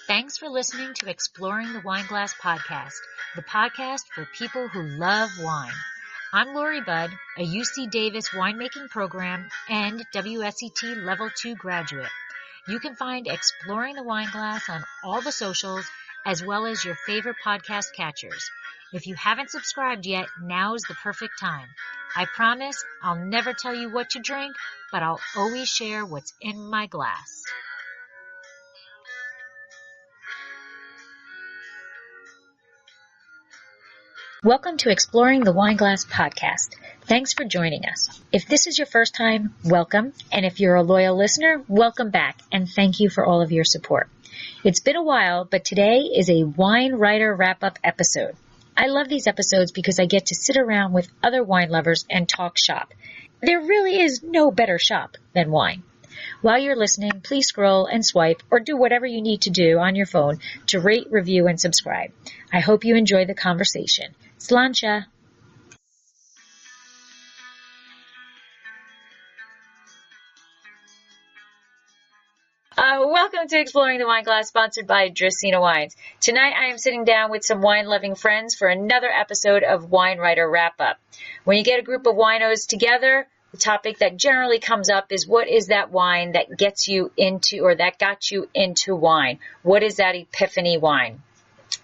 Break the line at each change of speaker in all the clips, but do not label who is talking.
Thanks for listening to Exploring the Wineglass podcast, the podcast for people who love wine. I'm Lori Budd, a UC Davis winemaking program and WSET Level 2 graduate. You can find Exploring the Wineglass on all the socials as well as your favorite podcast catchers. If you haven't subscribed yet, now's the perfect time. I promise I'll never tell you what to drink, but I'll always share what's in my glass. Welcome to Exploring the Wineglass podcast. Thanks for joining us. If this is your first time, welcome. And if you're a loyal listener, welcome back. And thank you for all of your support. It's been a while, but today is a wine writer wrap-up episode. I love these episodes because I get to sit around with other wine lovers and talk shop. There really is no better shop than wine. While you're listening, please scroll and swipe or do whatever you need to do on your phone to rate, review, and subscribe. I hope you enjoy the conversation. Sláinte. Welcome to Exploring the Wineglass, sponsored by Dracaena Wines. Tonight I am sitting down with some wine-loving friends for another episode of Wine Writer Wrap-Up. When you get a group of winos together, the topic that generally comes up is what is that wine that gets you into, or that got you into wine? What is that epiphany wine?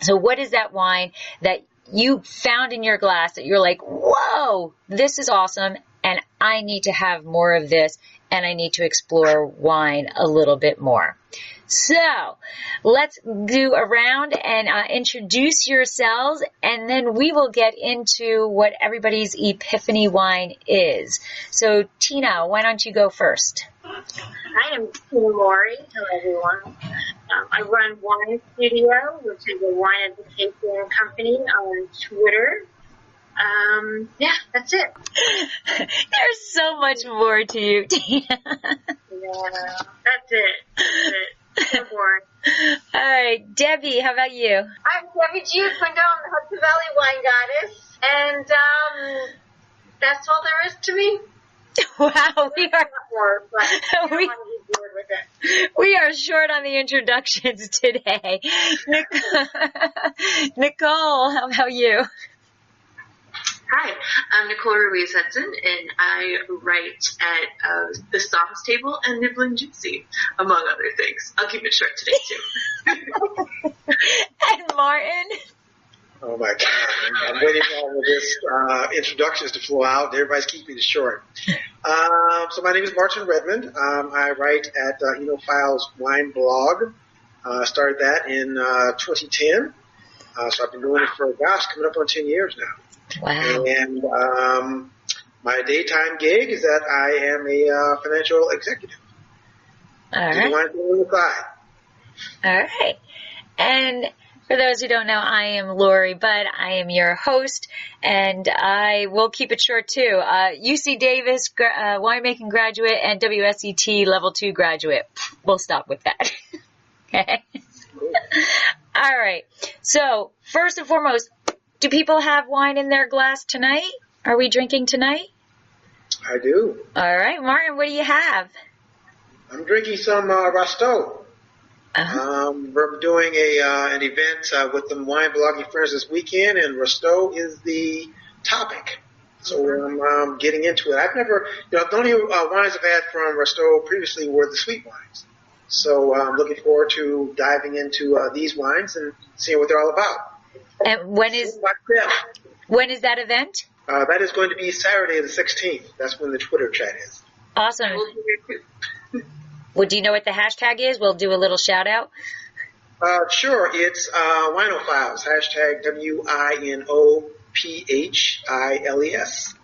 So what is that wine that you found in your glass that you're like, whoa, this is awesome, and I need to have more of this, and I need to explore wine a little bit more. So let's do a round and introduce yourselves, and then we will get into what everybody's epiphany wine is. So Tina, why don't you go first?
I am Tina Mori. Hello, everyone. I run Wine Studio, which is a wine education company on Twitter. That's it.
There's so much more to you, Tina.
Yeah, that's it. So boring.
All right, Debbie, how about you?
I'm Debbie G. Quindon, the Hudson Valley wine goddess, and that's all there is to me.
Wow, we are
more, but I don't want to be bored with it.
We are short on the introductions today. Nicole, how about you?
Hi, I'm Nicole Ruiz Hudson, and I write at the Psalms Table and Nibbling Gypsy, among other things. I'll keep it short today, too.
And Martin?
Oh, my God. I'm waiting for all of this introductions to flow out. Everybody's keeping it short. So my name is Martin Redmond. I write at Files Wine Blog. Started that in 2010. So I've been doing it for, coming up on 10 years now.
Wow.
And my daytime gig is that I am a financial executive.
All right. All right. And for those who don't know, I am Lori Budd. I am your host, and I will keep it short too. UC Davis winemaking graduate and WSET Level 2 graduate. We'll stop with that. Okay. All right. So first and foremost, do people have wine in their glass tonight? Are we drinking tonight?
I do.
All right, Martin, what do you have?
I'm drinking some Rostov. We're doing an event with the wine blogging friends this weekend, and Rostov is the topic. So I'm getting into it. I've never, the only wines I've had from Rostov previously were the sweet wines. So I'm looking forward to diving into these wines and seeing what they're all about.
And when is that event?
That is going to be Saturday the 16th. That's when the Twitter chat is.
Awesome. Well, do you know what the hashtag is? We'll do a little shout out.
Sure. It's Winophiles. Hashtag WINOPHILES.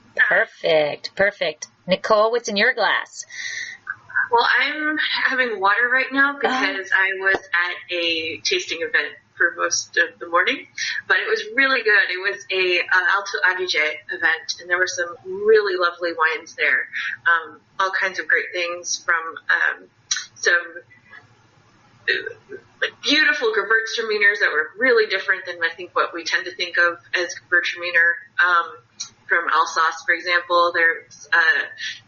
Perfect. Nicole, what's in your glass?
Well, I'm having water right now because I was at a tasting event for most of the morning, but it was really good. It was a Alto Adige event, and there were some really lovely wines there. All kinds of great things from some beautiful Gewürztraminers that were really different than I think what we tend to think of as Gewürztraminer. From Alsace, for example, there's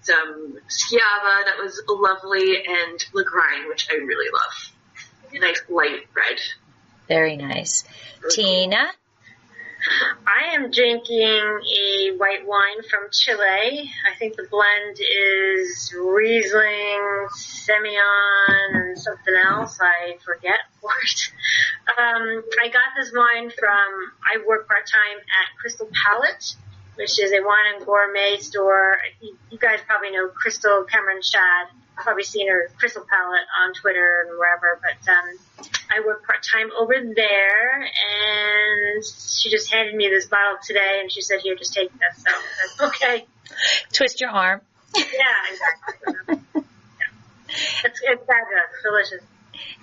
some Schiava that was lovely, and Lagrein, which I really love. nice light red.
Very nice. Tina?
I am drinking a white wine from Chile. I think the blend is Riesling, Semillon, and something else. I forget, of course. I got this wine I work part-time at Crystal Palette, which is a wine and gourmet store. You guys probably know Crystal Cameron Shad. I've probably seen her Crystal Palette on Twitter and wherever, but I work part-time over there, and she just handed me this bottle today, and she said, here, just take this. So that's okay.
Twist your arm.
Yeah, exactly. Yeah. It's fabulous, delicious.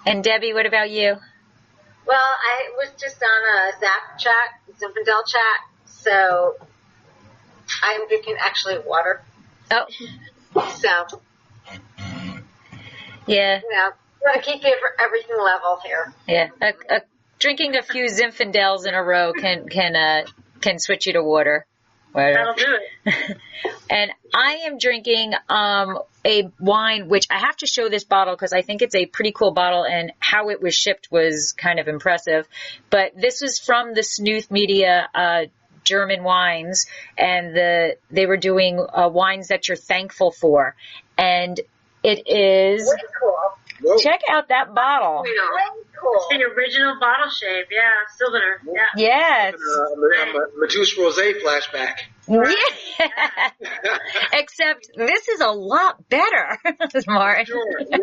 And Debbie, what about you?
Well, I was just on a Zap chat, Zinfandel chat, so I'm drinking actually water.
Oh.
So,
Yeah.
Gotta keep everything level here.
Yeah. Drinking a few Zinfandels in a row can switch you to water.
That'll do it.
And I am drinking a wine, which I have to show this bottle because I think it's a pretty cool bottle, and how it was shipped was kind of impressive. But this was from the Snooth Media German wines, and they were doing wines that you're thankful for. And it is...
Way cool.
Whoa.
Check out that bottle.
Way cool.
It's the original bottle shape. Yeah, Sylvaner. Yeah.
Yes.
Matouche Rosé flashback.
Yeah. Except this is a lot better, Martin.
Sure. Yeah.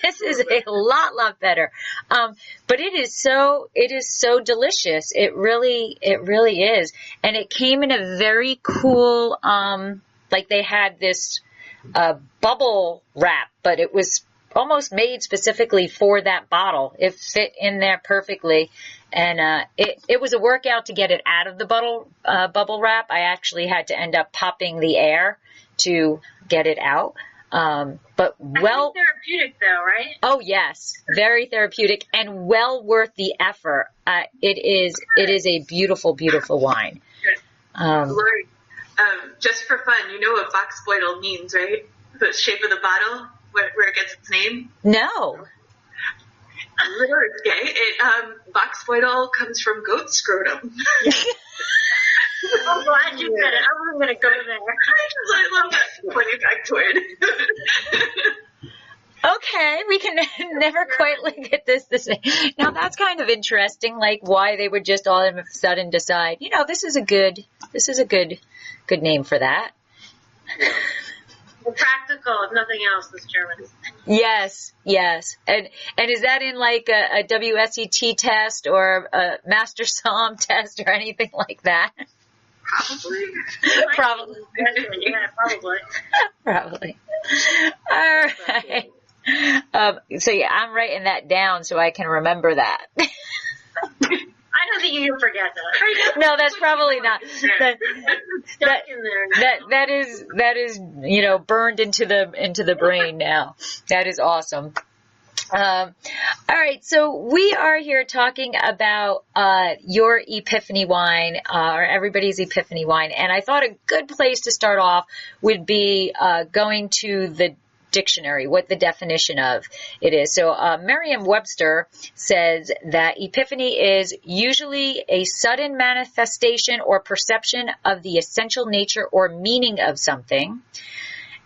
This is a lot better. But it is so delicious. It really is. And it came in a very cool, like they had this bubble wrap, but it was almost made specifically for that bottle. It fit in there perfectly. And it was a workout to get it out of the bubble wrap. I actually had to end up popping the air to get it out. But well,
therapeutic though, right?
Oh yes, very therapeutic and well worth the effort. It is a beautiful wine.
Lori, just for fun, you know what boxboidal means, right? The shape of the bottle, where it gets its name.
No.
Okay. Boxboidal comes from goat scrotum.
I'm glad you said it. I wasn't going to go there.
I love that funny factoid.
Okay, we can never quite look at this the same. Now that's kind of interesting, like why they would just all of a sudden decide, this is a good name for that.
Practical, if nothing else, this German.
Yes. And is that in like a WSET test or a Master Somm test or anything like that?
Probably.
Probably.
Yeah, probably.
Probably. All right. So yeah, I'm writing that down so I can remember that.
I don't think you can forget that.
No, that's probably not. That is burned into the brain now. That is awesome. All right, so we are here talking about your Epiphany wine, or everybody's Epiphany wine, and I thought a good place to start off would be going to the dictionary, what the definition of it is. So Merriam-Webster says that epiphany is usually a sudden manifestation or perception of the essential nature or meaning of something,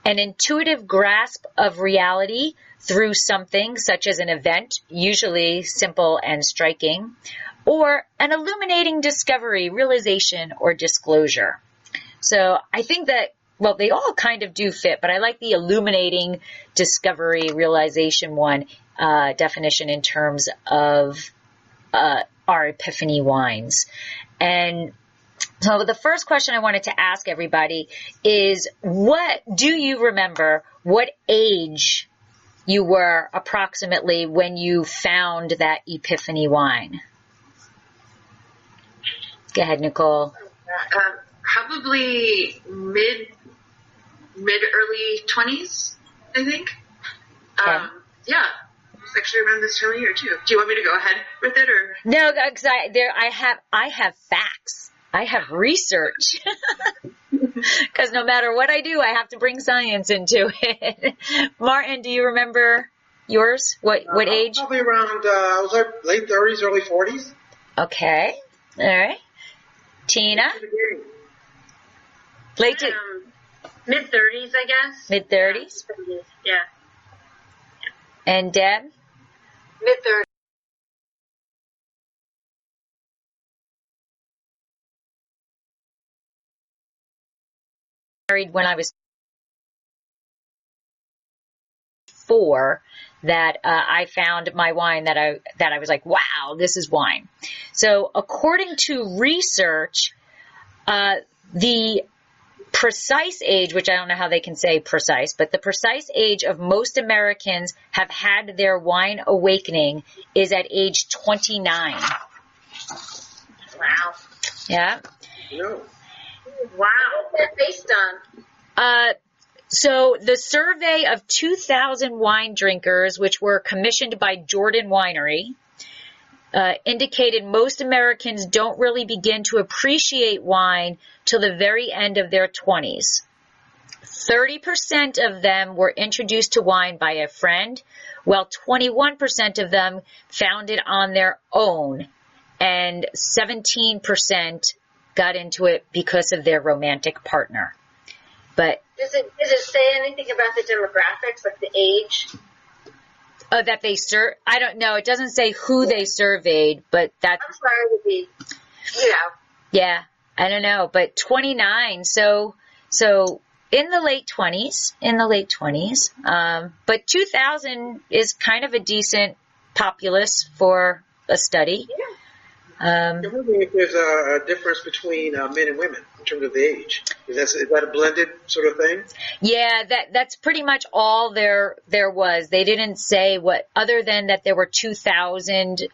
an intuitive grasp of reality through something such as an event, usually simple and striking, or an illuminating discovery, realization, or disclosure. So I think that they all kind of do fit, but I like the illuminating discovery realization one definition in terms of our Epiphany wines. And so the first question I wanted to ask everybody is, what do you remember what age you were approximately when you found that Epiphany wine? Go ahead, Nicole.
Probably mid-early 20s, I think.
Okay.
Yeah, it's actually around this time of year too. Do you want me to go ahead with it, or?
No, because I have facts. I have research. Because no matter what I do, I have to bring science into it. Martin, do you remember yours? What age?
Probably around, I was like late 30s, early 40s.
Okay. All right. Tina? Late to
Mid-30s, I guess.
mid-30s?
Yeah.
And Deb?
Mid-30s.
Married when I was 4 that I found my wine that I was like, wow, this is wine. So according to research, the precise age, which I don't know how they can say precise, but the precise age of most Americans have had their wine awakening is at age 29.
Wow.
Yeah.
No.
Wow.
What's that based on?
So the survey of 2,000 wine drinkers, which were commissioned by Jordan Winery, indicated most Americans don't really begin to appreciate wine till the very end of their 20s. 30% of them were introduced to wine by a friend, while 21% of them found it on their own, and 17% got into it because of their romantic partner. But
Does it say anything about the demographics, like the age?
that they I don't know. It doesn't say who they surveyed, but that's
I'm sorry to be,
yeah. I don't know, but 29. So in the late 20s. But 2,000 is kind of a decent populace for a study.
I'm wondering if there's a difference between men and women in terms of the age. Is that a blended sort of thing?
Yeah, that's pretty much all there was. They didn't say what, other than that there were 2,000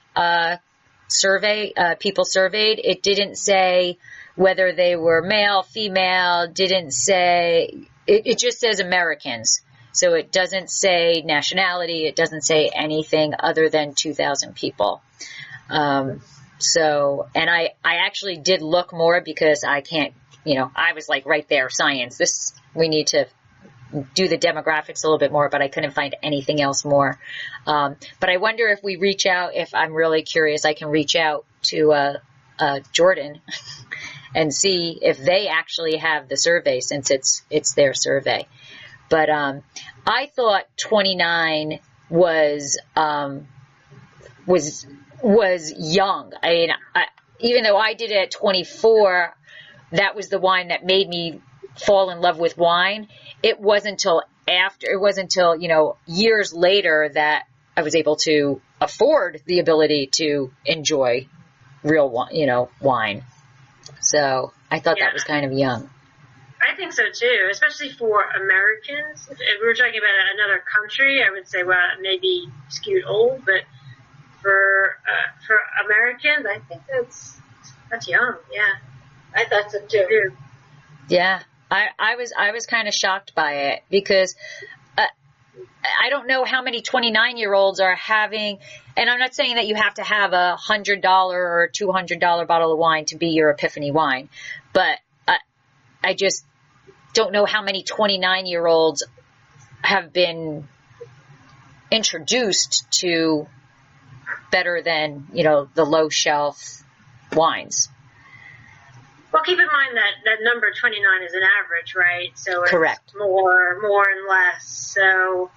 people surveyed. It didn't say whether they were male, female. Didn't say. It just says Americans. So it doesn't say nationality. It doesn't say anything other than 2,000 people. So, and I actually did look more because I can't, I was like right there, science. We need to do the demographics a little bit more, but I couldn't find anything else more. But I wonder if we reach out, if I'm really curious, I can reach out to Jordan and see if they actually have the survey, since it's their survey. But I thought 29 was young. I mean, even though I did it at 24, that was the wine that made me fall in love with wine. It wasn't until years later that I was able to afford the ability to enjoy real wine. So I thought that was kind of young.
I think so too, especially for Americans. If we were talking about another country, I would say, well, maybe skewed old, but for Americans, I think that's young. Yeah,
I thought so too.
Yeah, I was kind of shocked by it because I don't know how many 29-year-olds are having, and I'm not saying that you have to have a $100 or $200 bottle of wine to be your epiphany wine, but I just don't know how many 29-year-olds have been introduced to better than, the low shelf wines.
Well, keep in mind that number 29 is an average, right? So it's
correct.
More and less. So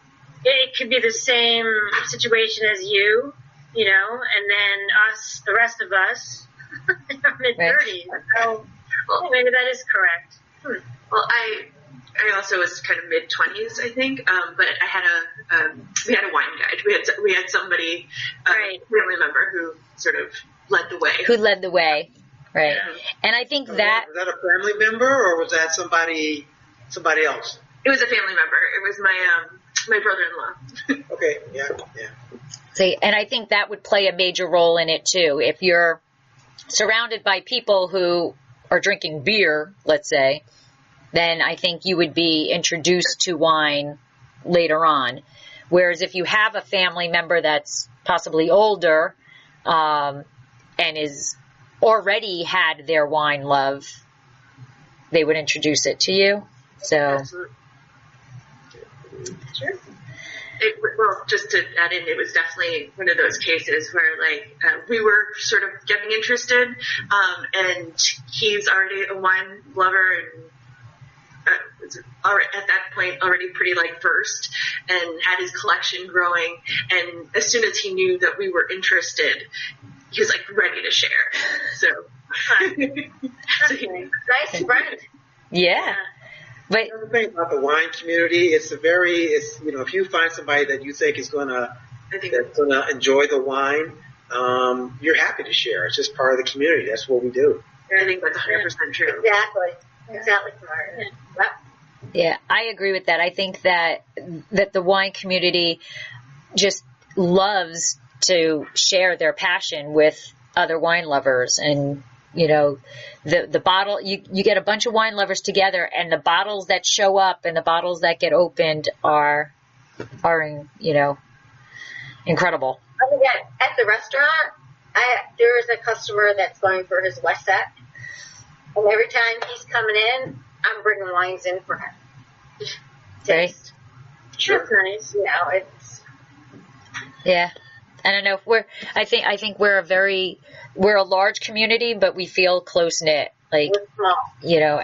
it could be the same situation as you, and then us, the rest of us, in our mid-30s. Right. So maybe that is correct.
Well, I also was kind of mid-20s, I think, but I had we had a wine guide. We had somebody, family member who sort of led the way.
Right.
Yeah.
And I think
was that a family member or was that somebody else?
It was a family member. It was my brother-in-law.
Okay, yeah.
See, and I think that would play a major role in it too. If you're surrounded by people who are drinking beer, let's say, then I think you would be introduced to wine later on. Whereas if you have a family member that's possibly older and is already had their wine love, they would introduce it to you. So,
Sure.
Well, just to add in, it was definitely one of those cases where, like, we were sort of getting interested, and he's already a wine lover and was already, at that point, already pretty, like, versed and had his collection growing. And as soon as he knew that we were interested, he was, like, ready to share. So,
Nice friend.
Yeah. But
The thing about the wine community, it's if you find somebody that you think is gonna enjoy the wine, you're happy to share. It's just part of the community. That's what we do.
I think that's 100% true.
Exactly, smart. Yep.
yeah, I agree with that. I think that the wine community just loves to share their passion with other wine lovers. And the bottle, you get a bunch of wine lovers together, and the bottles that show up and the bottles that get opened are incredible.
I mean, at the restaurant, there is a customer that's going for his Wesset, and every time he's coming in, I'm bringing wines in for him.
Right.
Sure. That's nice.
It's
Yeah. I don't know. I think we're a large community, but we feel close knit. Like,
we're small.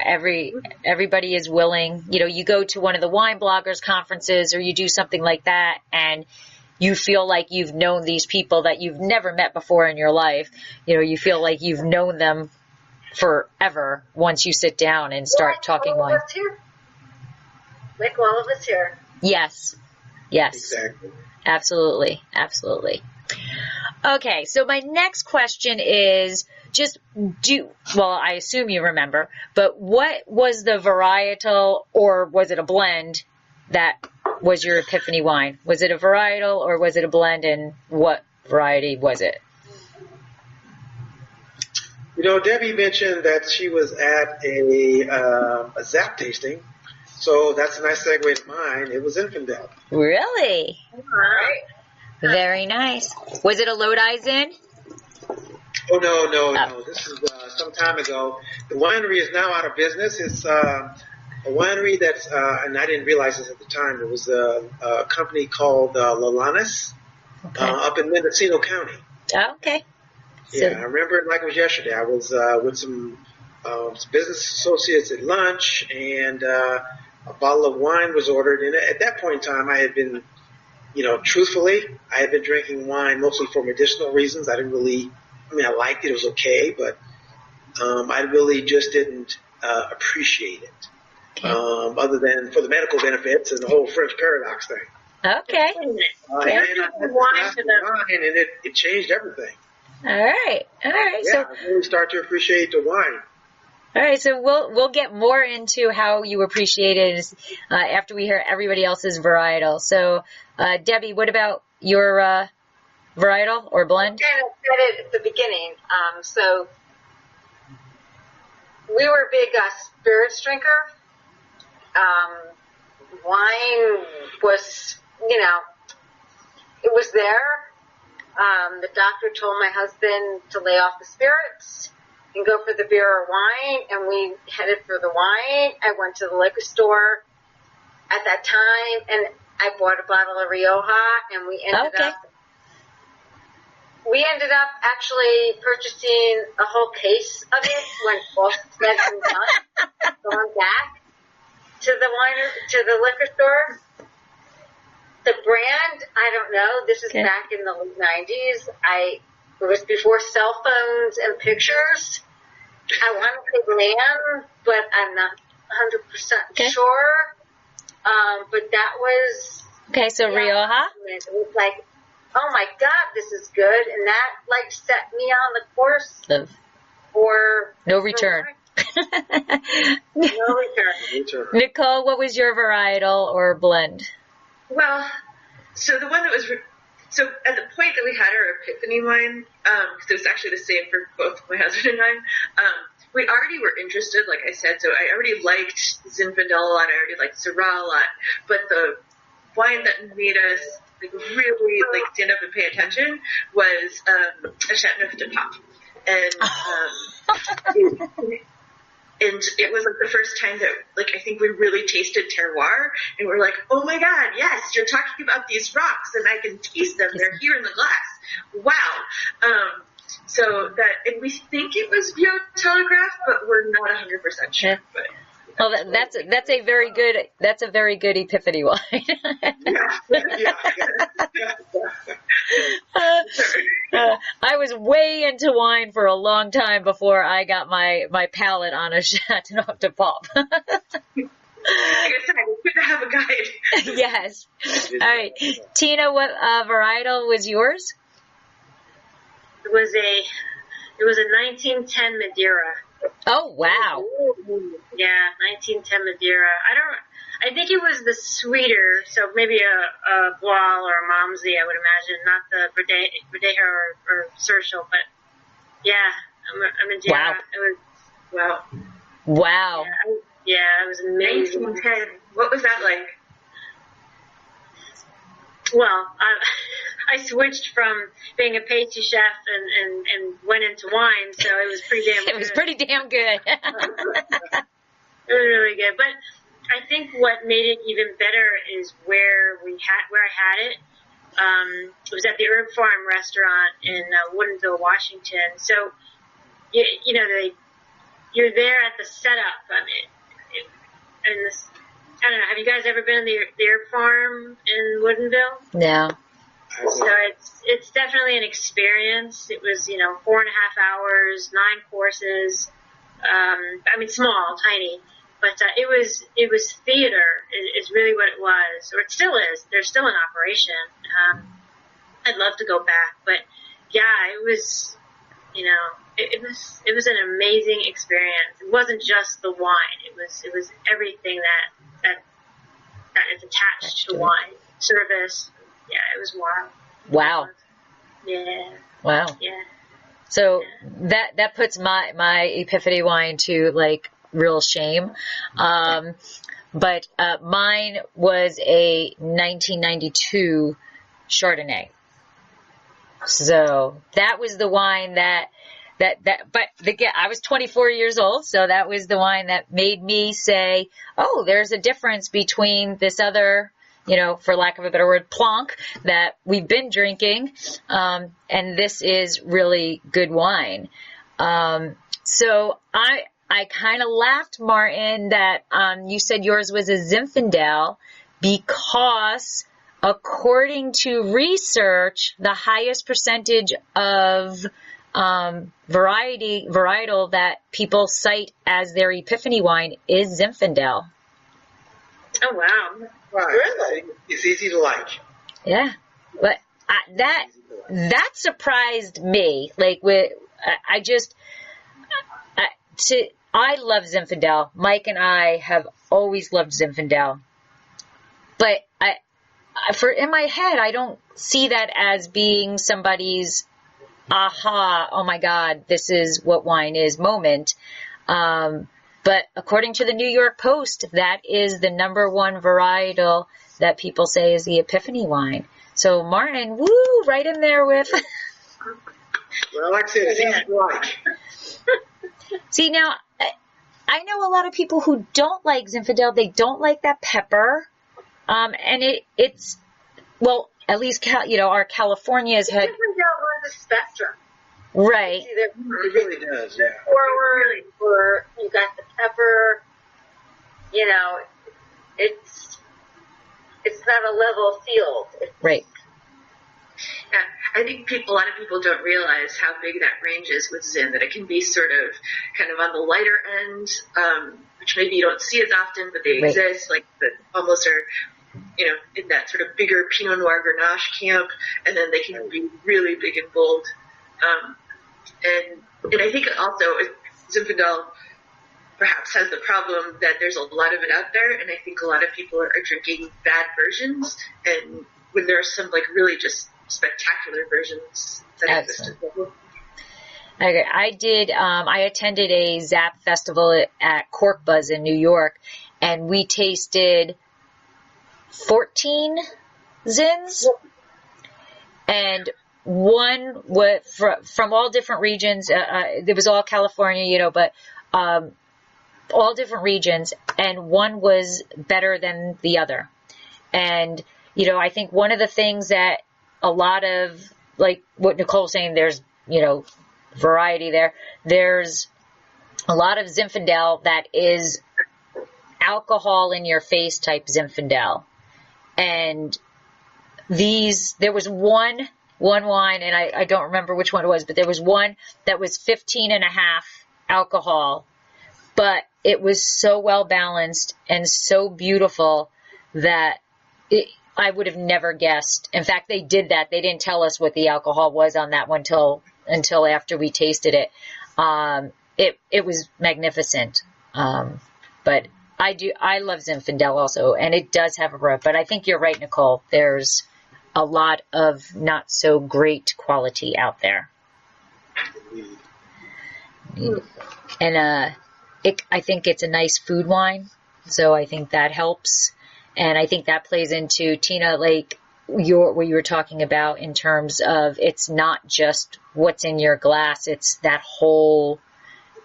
everybody is willing. You go to one of the wine bloggers conferences, or you do something like that, and you feel like you've known these people that you've never met before in your life. You feel like you've known them forever once you sit down and start talking wine.
Like all of us here.
Yes.
Exactly.
Absolutely. Okay, so my next question is I assume you remember, but what was the varietal, or was it a blend, that was your epiphany wine? Was it a varietal or was it a blend, and what variety was it?
Debbie mentioned that she was at a Zap tasting, so that's a nice segue to mine. It was Zinfandel.
Really?
All right.
Very nice. Was it a Lodi Zin?
Oh, no. This is some time ago. The winery is now out of business. It's a winery that's, and I didn't realize this at the time, it was a company called Lalanis up in Mendocino County.
Oh, okay.
Yeah, I remember it like it was yesterday. I was with some business associates at lunch, and a bottle of wine was ordered. And at that point in time, I had been, truthfully, I had been drinking wine mostly for medicinal reasons. I liked it. It was okay, but I really just didn't appreciate it.
Okay.
Other than for the medical benefits and the whole French paradox thing.
Okay.
And it changed everything.
All right.
Yeah,
So
I really start to appreciate the wine.
all right. So we'll get more into how you appreciate it after we hear everybody else's varietal. So Debbie, what about your varietal or blend?
I kind of said it at the beginning. So we were a big spirits drinker. Wine was, it was there. The doctor told my husband to lay off the spirits and go for the beer or wine, and we headed for the wine. I went to the liquor store at that time, and I bought a bottle of Rioja, and we ended up actually purchasing a whole case of it when all said and done, going back to the liquor store. The brand, I don't know. This is back in the late 90s. It was before cell phones and pictures. I want to say Lamb, but I'm not 100% sure. But that was...
Okay, so Rioja?
It was like, oh my God, this is good. And that, set me on the course for...
No return.
No return.
Nicole, what was your varietal or blend?
Well, so the one that was, so at the point that we had our epiphany wine, because it was actually the same for both my husband and I, we already were interested, like I said, so I already liked Zinfandel a lot, I already liked Syrah a lot, but the wine that made us really stand up and pay attention was a Chateauneuf de Pape. And And it was like the first time that, like, I think we really tasted terroir, and we're like, oh my God, yes, you're talking about these rocks, and I can taste them. They're here in the glass. Wow. So that, and we think it was Telegraph, but we're not 100% sure. But
well, that's a very good epiphany wine. I was way into wine for a long time before I got my palate on a Chateau de Pop.
Like I said, it's good to have a guide.
Yes. All right, Tina, what varietal was yours?
It was a 1910 Madeira.
Oh wow!
Yeah, 1910 Madeira. I think it was the sweeter, so maybe a Boal or a Malmsey, I would imagine, not the Verdeja or Serschel, but yeah, a Madeira.
Wow.
It was
Wow.
Yeah, it was amazing.
1910. What was that like?
Well, I switched from being a pastry chef and went into wine, so it was pretty damn good.
It was pretty damn good.
It was really good. But I think what made it even better is where I had it. It was at the Herb Farm restaurant in Woodinville, Washington. So, you know, you're there at the setup. I don't know. Have you guys ever been to the Herb Farm in Woodinville?
No.
So it's definitely an experience. It was, 4.5 hours, 9 courses. Small, tiny, but it was theater. Is really what it was, or it still is. They're still in operation. I'd love to go back, but yeah, it was, it was an amazing experience. It wasn't just the wine. It was everything that is attached to wine. Service. Yeah, it was wild.
Wow.
Yeah.
Wow.
Yeah.
So that puts my epiphany wine to like real shame. But mine was a 1992 Chardonnay. So that was the wine I was 24 years old, so that was the wine that made me say, oh, there's a difference between this other, for lack of a better word, plonk that we've been drinking, and this is really good wine. So I kind of laughed, Martin, that you said yours was a Zinfandel because according to research, the highest percentage of varietal that people cite as their epiphany wine is Zinfandel.
Oh, wow.
Right.
Really?
It's easy to like.
Yeah, but that surprised me. Like, I love Zinfandel. Mike and I have always loved Zinfandel, but in my head, I don't see that as being somebody's aha, oh my God, this is what wine is moment. But according to the New York Post, that is the #1 varietal that people say is the epiphany wine. So Martin, woo, right in there with.
Well, like I said, it's easy to like.
See, now, I know a lot of people who don't like Zinfandel. They don't like that pepper. And it's, well, at least, our California's had.
Zinfandel runs a spectrum.
Right.
It really does, yeah.
Forward, or you got the pepper, it's not a level field.
Right.
Yeah, I think a lot of people don't realize how big that range is with Zin, that it can be sort of kind of on the lighter end, which maybe you don't see as often, but they exist, like that almost are, in that sort of bigger Pinot Noir Grenache camp, and then they can be really big and bold. And I think also Zinfandel perhaps has the problem that there's a lot of it out there, and I think a lot of people are drinking bad versions, and when there are some like really just spectacular versions that exist as well.
Okay, I attended a Zap festival at Cork Buzz in New York, and we tasted 14 Zins, and one was from all different regions. It was all California, but all different regions, and one was better than the other. And, you know, I think one of the things that a lot of, like what Nicole's saying, there's, you know, variety there. There's a lot of Zinfandel that is alcohol in your face type Zinfandel. And there was one wine, and I don't remember which one it was, but there was one that was 15.5 alcohol, but it was so well balanced and so beautiful that I would have never guessed. In fact, they did that. They didn't tell us what the alcohol was on that one until after we tasted it. It was magnificent. But I love Zinfandel also, and it does have a rub. But I think you're right, Nicole. There's a lot of not so great quality out there. And I think it's a nice food wine, so I think that helps. And I think that plays into, Tina, like what you were talking about in terms of it's not just what's in your glass, it's that whole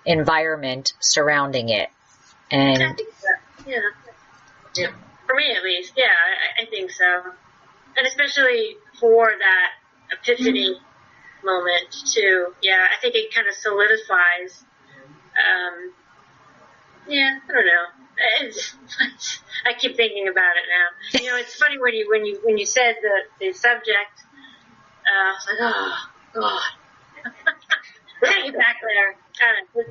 environment surrounding it. And
I think so. Yeah. For me, at least, yeah, I think so. And especially for that epiphany moment, too. Yeah, I think it kind of solidifies. Yeah, I don't know. I keep thinking about it now. You know, it's funny when you said the subject. I was like, oh God, take it back there.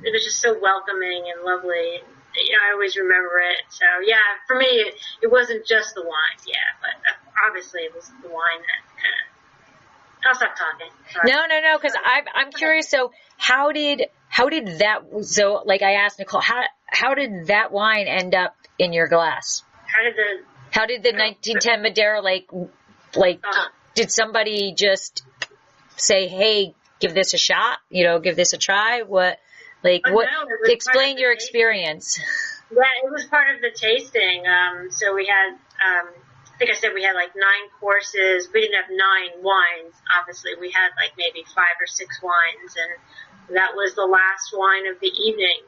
It was just so welcoming and lovely. You know, I always remember it. So yeah, for me, it wasn't just the wine. Yeah, but obviously it was the wine that kind of. I'll stop talking. Sorry.
No, because I'm curious. So how did that? So like I asked Nicole, how did that wine end up in your glass? How did the 1910 Madeira did somebody just say, hey, give this a shot? You know, give this a try? What? Like what?
No,
explain your experience.
Yeah, it was part of the tasting. So we had. I think I said we had like 9 courses. We didn't have 9 wines, obviously. We had like maybe 5 or 6 wines, and that was the last wine of the evening,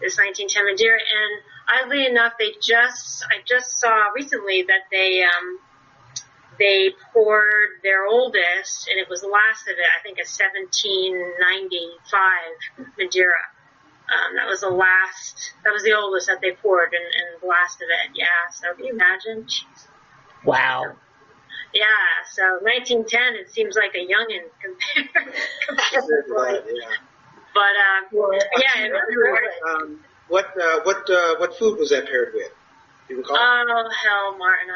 this 1910 Madeira. And oddly enough, I just saw recently that they poured their oldest, and it was the last of it, I think a 1795 Madeira. That was the oldest that they poured, and the last of it, yeah. So can you imagine? Jeez.
Wow.
Yeah, so 1910, it seems like a youngin' compared to But, yeah.
What food was that paired with? Do you recall?
Oh, hell, Martin, I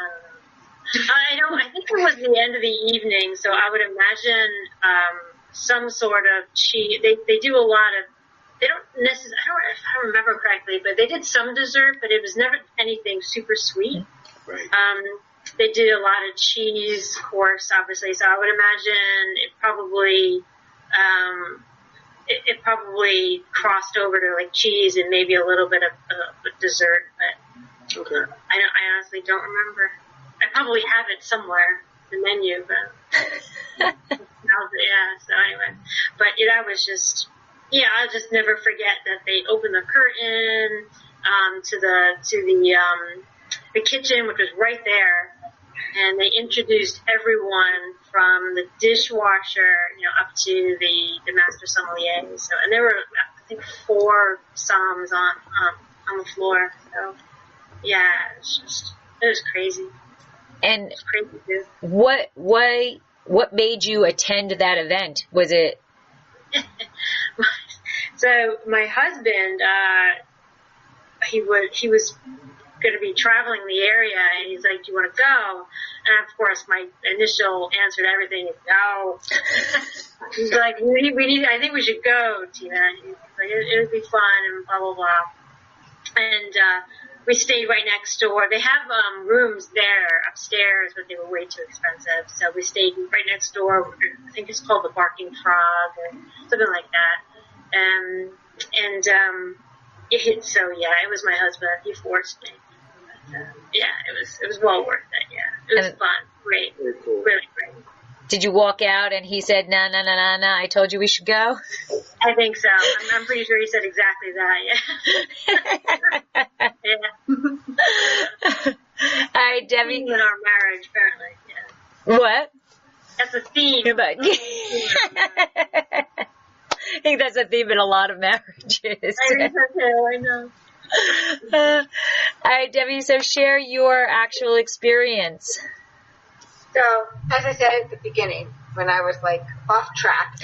don't know. I think it was the end of the evening, so I would imagine some sort of cheese. They do a lot of, they don't necessarily, if I remember correctly, but they did some dessert, but it was never anything super sweet.
Right.
They did a lot of cheese course, obviously, so I would imagine it probably crossed over to like cheese and maybe a little bit of dessert, but
okay.
I honestly don't remember. I probably have it somewhere, the menu, but yeah. So anyway, but yeah, that was just I'll just never forget that they opened the curtain to the kitchen, which was right there. And they introduced everyone from the dishwasher, up to the master sommelier. So, and there were, I think, 4 somms on the floor. So, yeah, it was crazy.
And
it was crazy too.
What made you attend that event? Was it?
So my husband, he was going to be traveling the area, and he's like, do you want to go? And of course my initial answer to everything is no. He's like, I think we should go, Tina. He's like, it would be fun and blah blah blah. And we stayed right next door. They have rooms there upstairs, but they were way too expensive, so we stayed right next door. I think it's called the Barking Frog or something like that. So yeah, it was my husband. He forced me. Yeah, it was well worth it. Yeah, it was fun, great, really great.
Did you walk out and he said, "No, I told you we should go"?
I think so. I'm pretty sure he said exactly that. Yeah. Yeah.
All right, Debbie.
In our marriage, apparently. Yeah.
What?
That's a theme.
I think that's a theme in a lot of marriages.
I think so too. I know.
All right, Debbie, so share your actual experience.
So, as I said at the beginning, when I was like off track,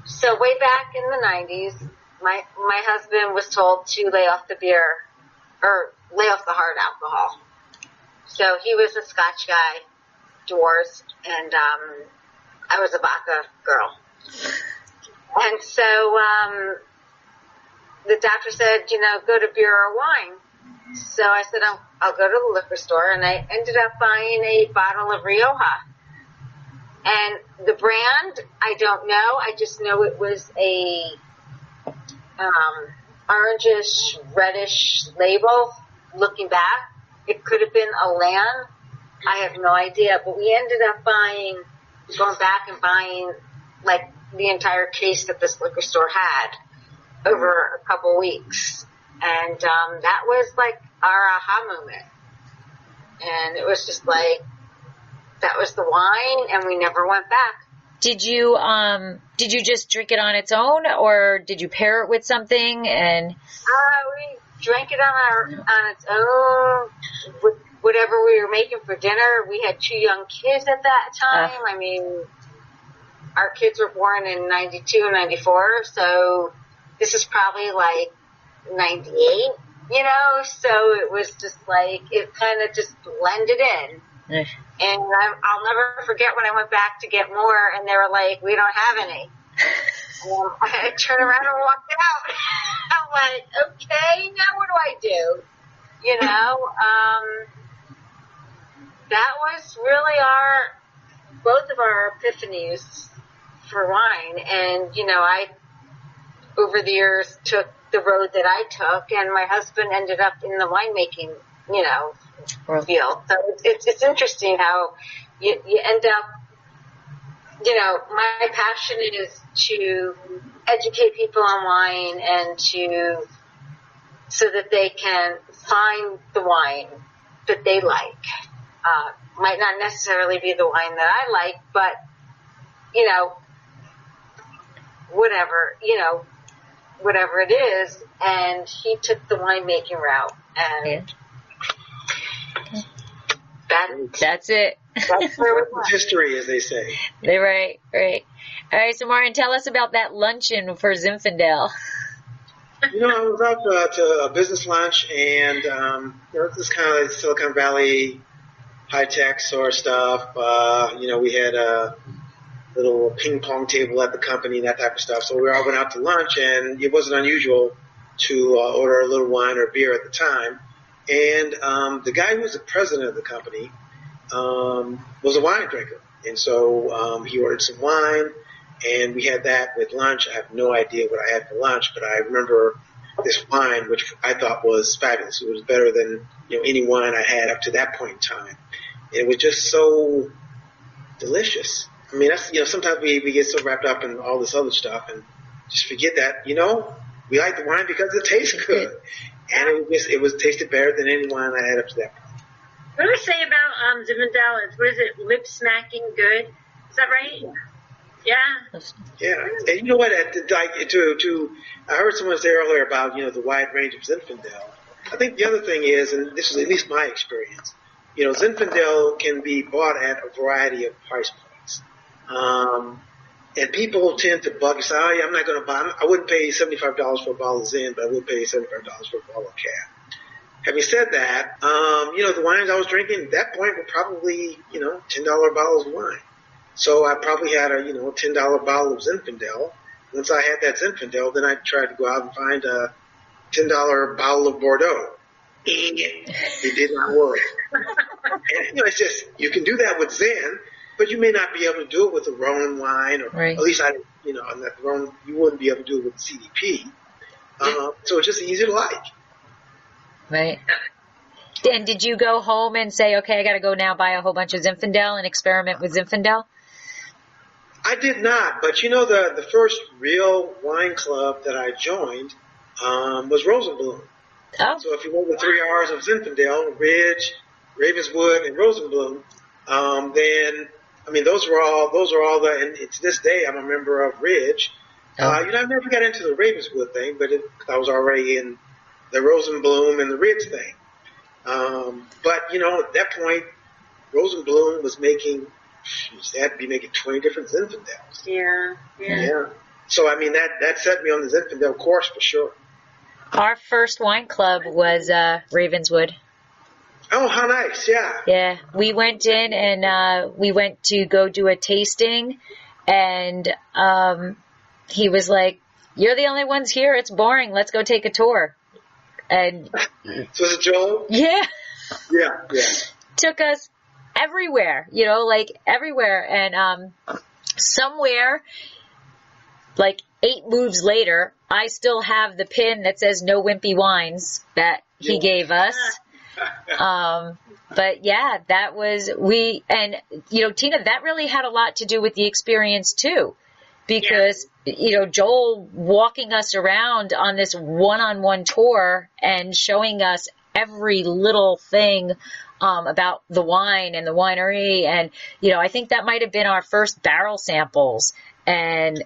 so way back in the 90s, my husband was told to lay off the beer, or lay off the hard alcohol. So he was a Scotch guy, divorced, and I was a vodka girl. And so the doctor said, go to beer or wine. So I said, I'll go to the liquor store, and I ended up buying a bottle of Rioja. And the brand, I don't know. I just know it was a orangish, reddish label. Looking back, it could have been a Lan. I have no idea. But we ended up going back and buying like the entire case that this liquor store had over a couple weeks. And that was like our aha moment. And it was just like, that was the wine, and we never went back.
Did you just drink it on its own, or did you pair it with something? And
we drank it on its own with whatever we were making for dinner. We had 2 young kids at that time. I mean, our kids were born in 92 and 94, so this is probably like 98, so it was just like, it kind of just blended in. And I'll never forget when I went back to get more, and they were like, we don't have any. I turned around and walked out. I'm like, okay, now what do I do? That was really both of our epiphanies for wine. And, I, over the years, took the road that I took, and my husband ended up in the winemaking, field. So it's interesting how you end up, my passion is to educate people on wine and so that they can find the wine that they like. Might not necessarily be the wine that I like, but, whatever it is. And he took the winemaking route, and
that's it.
That's where we're
history, as they say.
Right. All right, so Martin, tell us about that luncheon for Zinfandel.
I was out to a business lunch, and this kind of Silicon Valley high-tech sort of stuff. We had a little ping pong table at the company and that type of stuff. So we all went out to lunch, and it wasn't unusual to order a little wine or beer at the time. And the guy who was the president of the company was a wine drinker. And so he ordered some wine, and we had that with lunch. I have no idea what I had for lunch, but I remember this wine, which I thought was fabulous. It was better than any wine I had up to that point in time. It was just so delicious. I mean, that's sometimes we get so wrapped up in all this other stuff and just forget that we like the wine because it tastes good. And it was tasted better than any wine I had up to that point.
What do we say about Zinfandel? What is it? Lip smacking good? Is that right? Yeah.
Yeah. And you know what? I heard someone say earlier about the wide range of Zinfandel. I think the other thing is, and this is at least my experience, Zinfandel can be bought at a variety of price points. And people tend to bug us. Oh, yeah, I'm not going to buy. I wouldn't pay $75 for a bottle of Zin, but I would pay $75 for a bottle of Cab. Having said that, the wines I was drinking at that point were probably, $10 bottles of wine. So I probably had a, $10 bottle of Zinfandel. Once I had that Zinfandel, then I tried to go out and find a $10 bottle of Bordeaux. It did not work. And, it's just, you can do that with Zin, but you may not be able to do it with the Rhone wine, or
right.
At least on that Rhone, you wouldn't be able to do it with CDP. So it's just easy to like.
Right. And did you go home and say, okay, I got to go now buy a whole bunch of Zinfandel and experiment with Zinfandel?
I did not, but the first real wine club that I joined was Rosenblum.
Oh,
So if you went the 3 R's of Zinfandel, Ridge, Ravenswood, and Rosenblum, then those are all the. And it's this day I'm a member of Ridge.
Oh.
I never got into the Ravenswood thing, but I was already in the Rosenblum and the Ridge thing. But at that point, Rosenblum was making. They had to be making 20 different Zinfandels.
Yeah.
So that set me on the Zinfandel course for sure.
Our first wine club was Ravenswood.
Oh, how nice! Yeah.
Yeah, we went in and we went to go do a tasting, and he was like, "You're the only ones here. It's boring. Let's go take a tour." And
So is it Joel?
yeah,
Yeah.
took us everywhere. Everywhere, and somewhere, like 8 moves later, I still have the pin that says "No Wimpy Wines" that he gave us. But yeah, that was Tina, that really had a lot to do with the experience too, because Joel walking us around on this one-on-one tour and showing us every little thing about the wine and the winery, and I think that might have been our first barrel samples. And,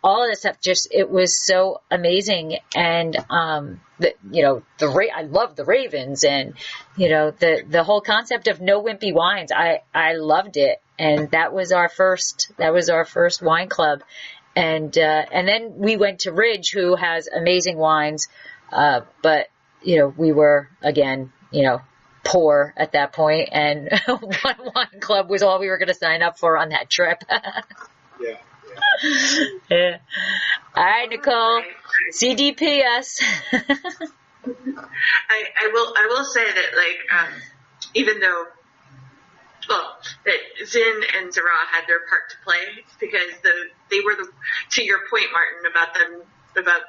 all of this stuff it was so amazing. And, I love the Ravens and, the whole concept of no wimpy wines. I loved it. And that was our first wine club. And then we went to Ridge, who has amazing wines. But, we were again, poor at that point, and one wine club was all we were going to sign up for on that trip.
Yeah.
Yeah. All right, Nicole. CDP us.
I will say that even though that Zin and Zara had their part to play, because they were to your point, Martin, about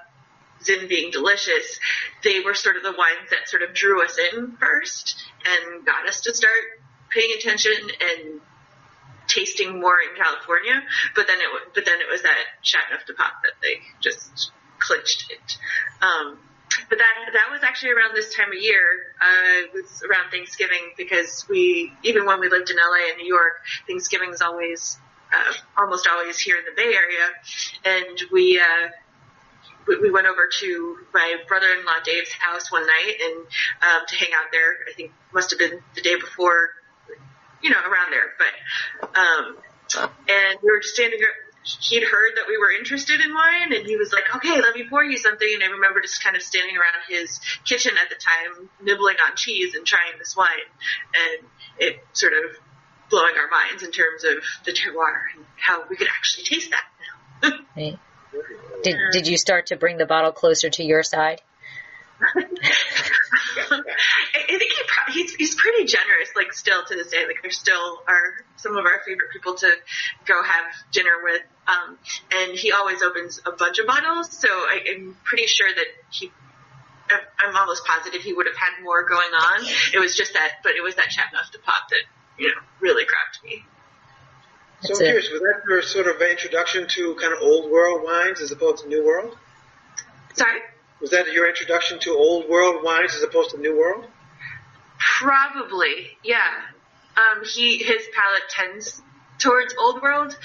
Zin being delicious, they were sort of the wines that sort of drew us in first and got us to start paying attention and tasting more in California, but then it was that Chateauneuf du Pape that they just clinched it. But that was actually around this time of year. It was around Thanksgiving, because even when we lived in LA and New York, Thanksgiving is always almost always here in the Bay Area, and we went over to my brother-in-law Dave's house one night and to hang out there. I think must have been the day before. Around there, but, and we were just standing there. He'd heard that we were interested in wine, and he was like, "Okay, let me pour you something." And I remember just kind of standing around his kitchen at the time, nibbling on cheese and trying this wine, and it sort of blowing our minds in terms of the terroir and how we could actually taste that now.
Right. Did you start to bring the bottle closer to your side?
I think he's pretty generous, still to this day. There still are some of our favorite people to go have dinner with, and he always opens a bunch of bottles, so I'm pretty sure that I'm almost positive he would have had more going on. It was just that Chateauneuf du Pape that, really cracked me.
So I'm curious, was that your sort of introduction to kind of old world wines as opposed to new world?
Sorry?
Was that your introduction to old world wines as opposed to new world?
Probably, yeah. His palate tends towards old world.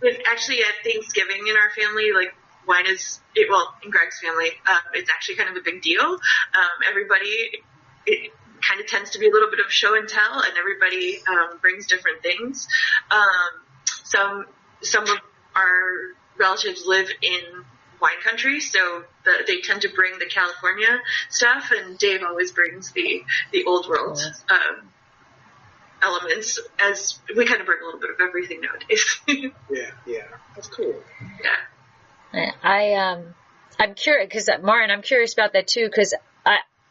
But actually at Thanksgiving in our family, wine in Greg's family, it's actually kind of a big deal. It kind of tends to be a little bit of show and tell, and everybody brings different things. Some of our relatives live in wine country, so they tend to bring the California stuff, and Dave always brings the old world elements, as we kind of bring a little bit of everything nowadays.
Yeah, that's cool.
Yeah.
I'm curious, because Martin, I'm curious about that too, because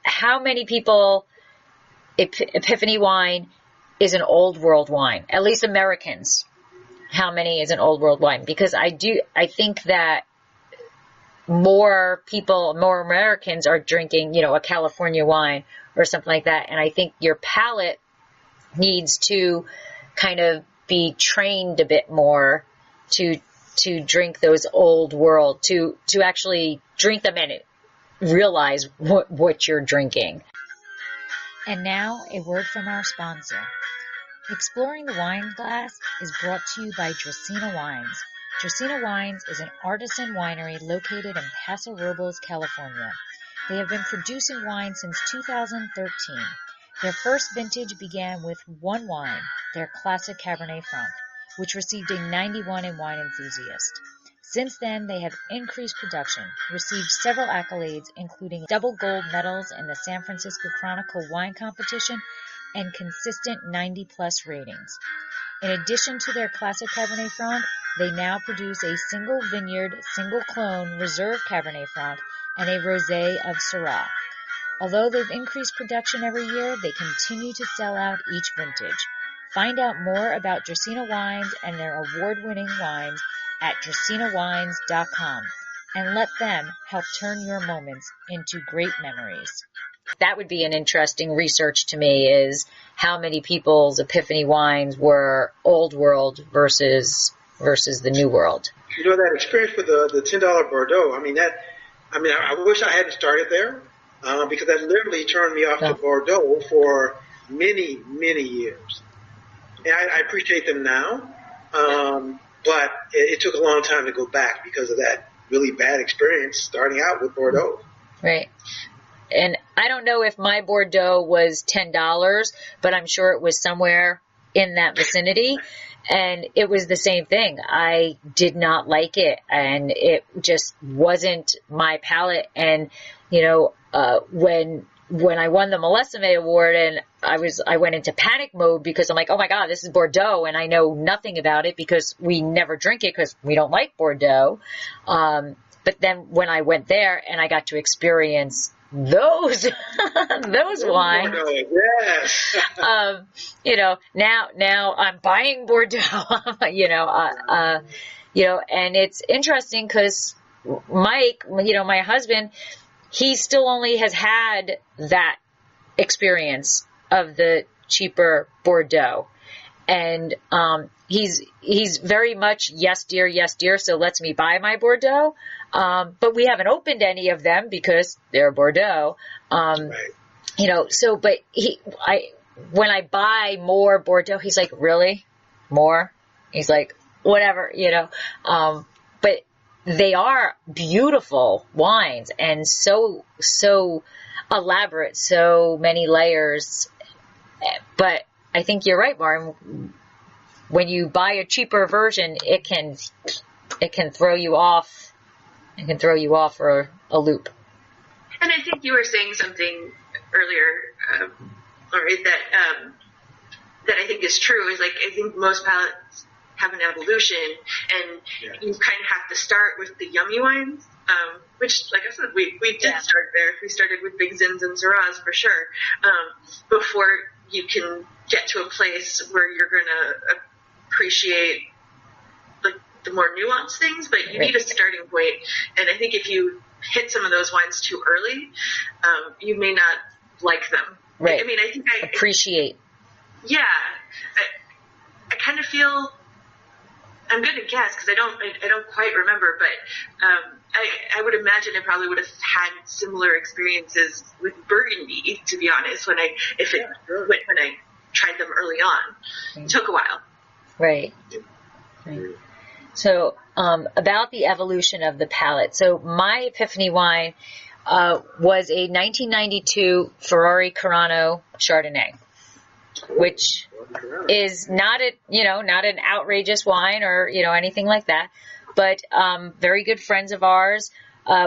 how many people Epiphany wine is an old world wine? At least Americans. How many is an old world wine? Because I think that more Americans are drinking, a California wine or something like that. And I think your palate needs to kind of be trained a bit more to drink those old world, to actually drink them and realize what you're drinking. And now a word from our sponsor. Exploring the Wine Glass is brought to you by Dracaena Wines. Dracaena Wines is an artisan winery located in Paso Robles, California. They have been producing wine since 2013. Their first vintage began with one wine, their classic Cabernet Franc, which received a 91 in Wine Enthusiast. Since then, they have increased production, received several accolades, including double gold medals in the San Francisco Chronicle Wine Competition and consistent 90-plus ratings. In addition to their classic Cabernet Franc, they now produce a single vineyard, single clone reserve Cabernet Franc and a rosé of Syrah. Although they've increased production every year, they continue to sell out each vintage. Find out more about Dracaena Wines and their award-winning wines at dracaenawines.com and let them help turn your moments into great memories. That would be an interesting research to me, is how many people's epiphany wines were old world versus the new world.
You know, that experience with the $10 Bordeaux, I wish I hadn't started there, because that literally turned me off to Bordeaux for many, many years. And I appreciate them now, but it took a long time to go back because of that really bad experience starting out with Bordeaux.
Right. And I don't know if my Bordeaux was $10, but I'm sure it was somewhere in that vicinity. And it was the same thing. I did not like it, and it just wasn't my palate. And, when I won the Millesime Award, and I went into panic mode because I'm like, oh my God, this is Bordeaux, and I know nothing about it because we never drink it because we don't like Bordeaux. But then when I went there and I got to experience those wines,
yes.
now I'm buying Bordeaux, and it's interesting because Mike, my husband, he still only has had that experience of the cheaper Bordeaux. And he's very much yes dear, so lets me buy my Bordeaux. But we haven't opened any of them because they're Bordeaux.
Right.
But when I buy more Bordeaux, he's like, really? More? He's like, whatever, but they are beautiful wines and so elaborate, so many layers. But I think you're right, Martin. When you buy a cheaper version, it can throw you off. It can throw you off for a loop.
And I think you were saying something earlier, Lori, that I think is true. Is like, I think most palates have an evolution, and you kind of have to start with the yummy wines, which, like I said, we did start there. We started with Big Zins and Syrahs for sure, before you can get to a place where you're going to appreciate the more nuanced things, but you need a starting point. And I think if you hit some of those wines too early, you may not like them.
Right.
I mean, I think I
appreciate.
Yeah. I kind of feel, I'm going to guess because I don't quite remember, but I would imagine I probably would have had similar experiences with Burgundy, to be honest, when I tried them early on. It took a while.
Right. So, about the evolution of the palate. So, my epiphany wine was a 1992 Ferrari Carano Chardonnay, which is not an outrageous wine or, anything like that. But very good friends of ours,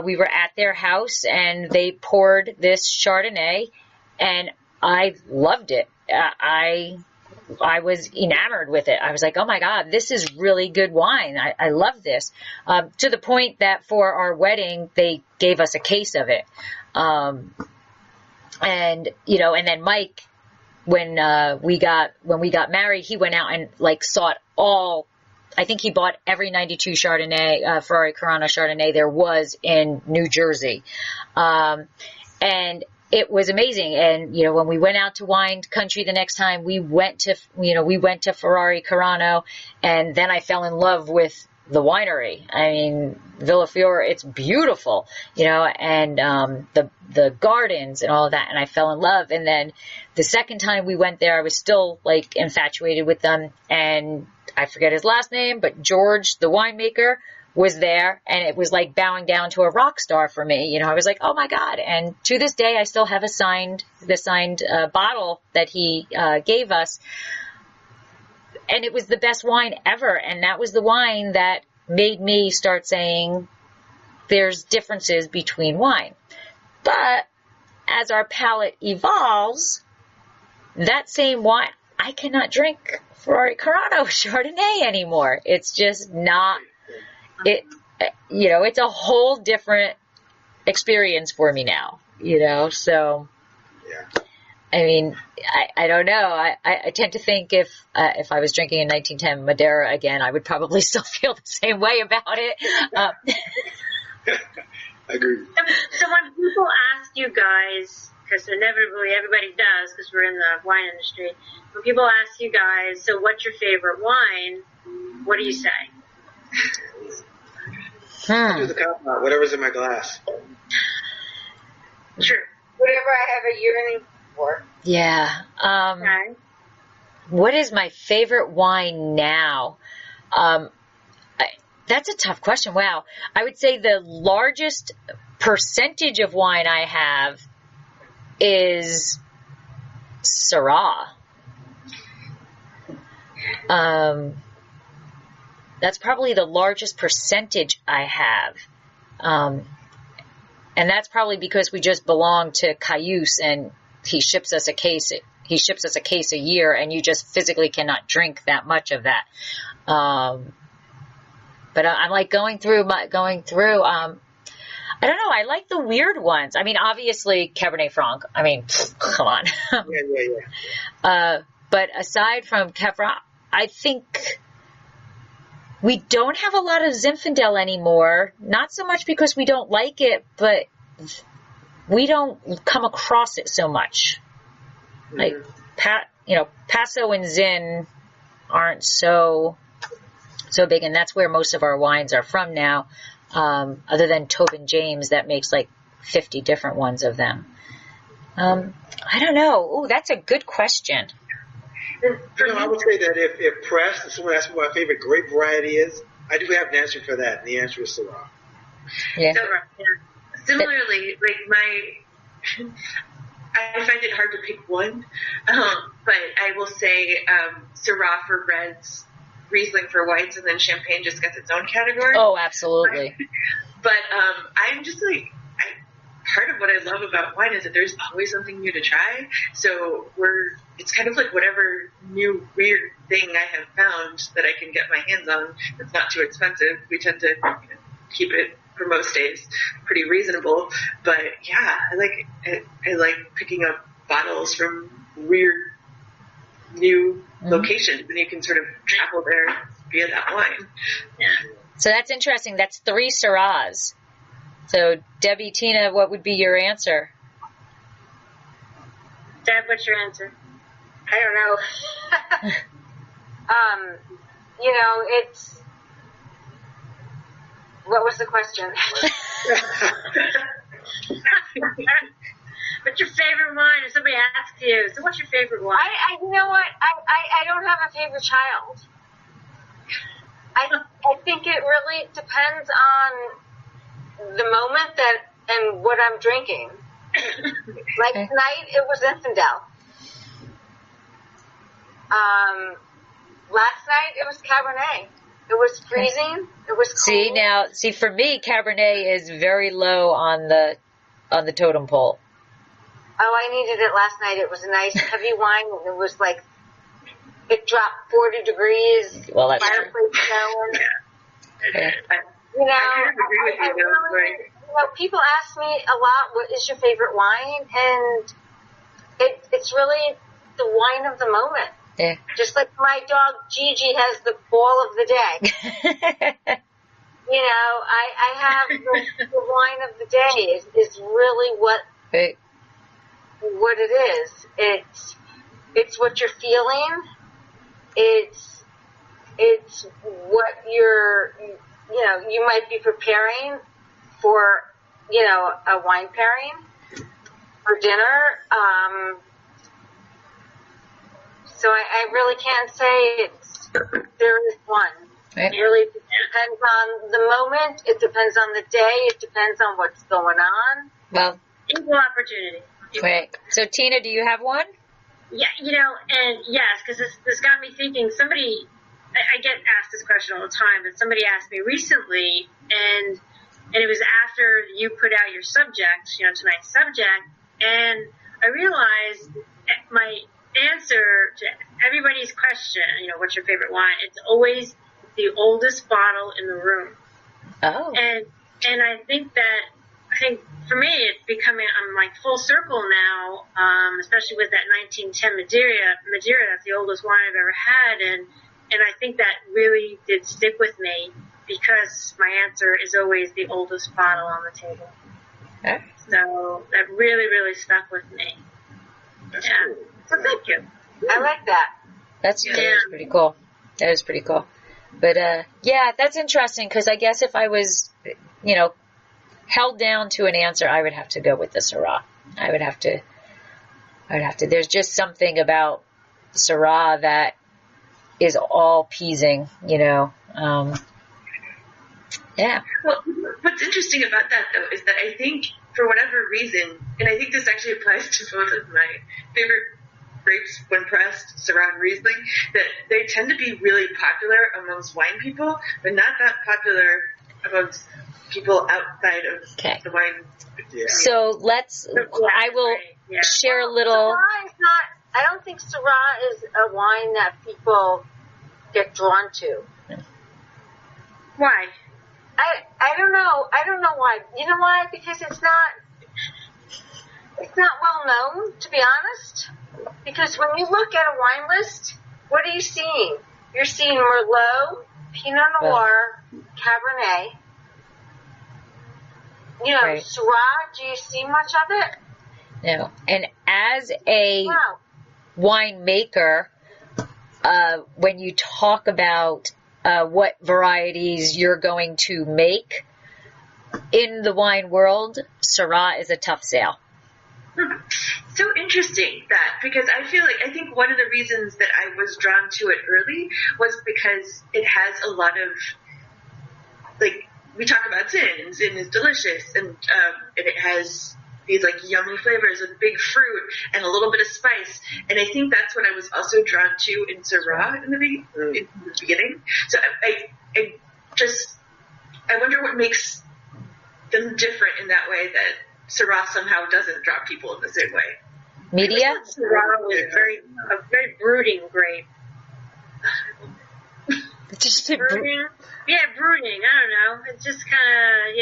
we were at their house and they poured this Chardonnay, and I loved it. I was enamored with it. I was like, oh my God, this is really good wine. I love this. To the point that for our wedding, they gave us a case of it. And then Mike, when we got married, he went out and sought all, I think he bought every 92 Chardonnay, Ferrari Carano Chardonnay there was in New Jersey. And it was amazing. And, when we went out to wine country the next time, we went to Ferrari Carano, and then I fell in love with the winery. I mean, Villafiore, it's beautiful, and the gardens and all of that. And I fell in love. And then the second time we went there, I was still like infatuated with them. And I forget his last name, but George, the winemaker, was there, and it was like bowing down to a rock star for me. I was like, oh my God. And to this day, I still have the signed bottle that he gave us. And it was the best wine ever. And that was the wine that made me start saying there's differences between wine. But as our palate evolves, that same wine, I cannot drink Ferrari Carano Chardonnay anymore. It's just not, it's a whole different experience for me now, so.
Yeah.
I mean, I don't know. I tend to think if I was drinking in 1910 Madeira again, I would probably still feel the same way about it.
I agree.
So when people ask you guys, because inevitably everybody does, because we're in the wine industry, when people ask you guys, so what's your favorite wine? What do you say?
I do the cop out, whatever's in my glass.
Sure.
Whatever I have a yearning for.
Yeah.
Okay.
What is my favorite wine now? That's a tough question. Wow. I would say the largest percentage of wine I have is Syrah. That's probably the largest percentage I have. And that's probably because we just belong to Cayuse, and he ships us a case a year, and you just physically cannot drink that much of that. But I'm like going through, I don't know. I like the weird ones. I mean, obviously Cabernet Franc. I mean, come on.
Yeah.
But aside from Cabernet, I think we don't have a lot of Zinfandel anymore. Not so much because we don't like it, but we don't come across it so much. Like, Paso and Zin aren't so big, and that's where most of our wines are from now, other than Tobin James that makes like 50 different ones of them. I don't know. Oh, that's a good question.
I would say that if pressed, if someone asks me what my favorite grape variety is, I do have an answer for that, and the answer is Syrah.
Yeah.
So, similarly, I find it hard to pick one, but I will say Syrah for reds, Riesling for whites, and then Champagne just gets its own category.
Oh, absolutely.
But I'm just part of what I love about wine is that there's always something new to try. So it's kind of like whatever new weird thing I have found that I can get my hands on that's not too expensive. We tend to keep it for most days pretty reasonable. But yeah, I like picking up bottles from weird new locations, and you can sort of travel there via that wine.
Yeah.
So that's interesting. That's 3 Syrahs. So, Debbie, Tina, what would be your answer?
Deb, what's your answer?
I don't know. It's. What was the question?
What's your favorite wine? If somebody asks you, so what's your favorite wine?
You know what? I don't have a favorite child. I think it really depends on the moment and what I'm drinking. Like tonight, it was Zinfandel. Last night, it was Cabernet. It was freezing. It was cold.
See, for me, Cabernet is very low on the totem pole.
Oh, I needed it last night. It was a nice heavy wine, and it was it dropped 40 degrees.
Well, that's
fireplace
true.
going.
Yeah.
I really, people ask me a lot, what is your favorite wine? And it's really the wine of the moment.
Yeah.
Just like my dog Gigi has the ball of the day. I have the wine of the day is really what what it is. It's what you're feeling. It's what you might be preparing for, a wine pairing for dinner. So I really can't say there is one.
Right.
It really depends on the moment. It depends on the day. It depends on what's going on.
Well,
Equal opportunity.
right. So, Tina, do you have one?
Yeah, and yes, because this got me thinking. I get asked this question all the time, but somebody asked me recently, and it was after you put out your subject, tonight's subject, and I realized my answer to everybody's question, what's your favorite wine? It's always the oldest bottle in the room.
Oh.
And I think for me, it's becoming, I'm like full circle now, especially with that 1910 Madeira, that's the oldest wine I've ever had. And I think that really did stick with me because my answer is always the oldest bottle on the table.
Okay.
So that really, really stuck with me.
That's
Yeah.
cool.
So thank you.
I like that.
That is pretty cool. That is pretty cool. But, yeah, that's interesting because I guess if I was, held down to an answer, I would have to go with the Syrah. I would have to. There's just something about Syrah that is all pleasing, Yeah.
Well, what's interesting about that, though, is that I think, for whatever reason, and I think this actually applies to both of my favorite grapes when pressed, Syrah and Riesling, that they tend to be really popular amongst wine people, but not that popular amongst people outside of the wine.
Yeah.
So I will share a little.
Syrah is not, I don't think Syrah is a wine that people get drawn to.
Why?
I don't know. I don't know why. You know why? Because it's not well known, to be honest. Because when you look at a wine list, what are you seeing? You're seeing Merlot, Pinot Noir, Cabernet.
Right.
Syrah, do you see much of it?
No. And as a winemaker, when you talk about what varieties you're going to make in the wine world, Syrah is a tough sale.
So interesting because I think one of the reasons that I was drawn to it early was because it has a lot of, we talk about zin, and zin is delicious, and it has these yummy flavors with big fruit and a little bit of spice, and I think that's what I was also drawn to in Syrah in the beginning. So I wonder what makes them different in that way that Syrah somehow doesn't draw people in the same way.
Media?
Syrah was a very brooding grape. Brooding? Yeah, brooding. I don't know. It's just kind of,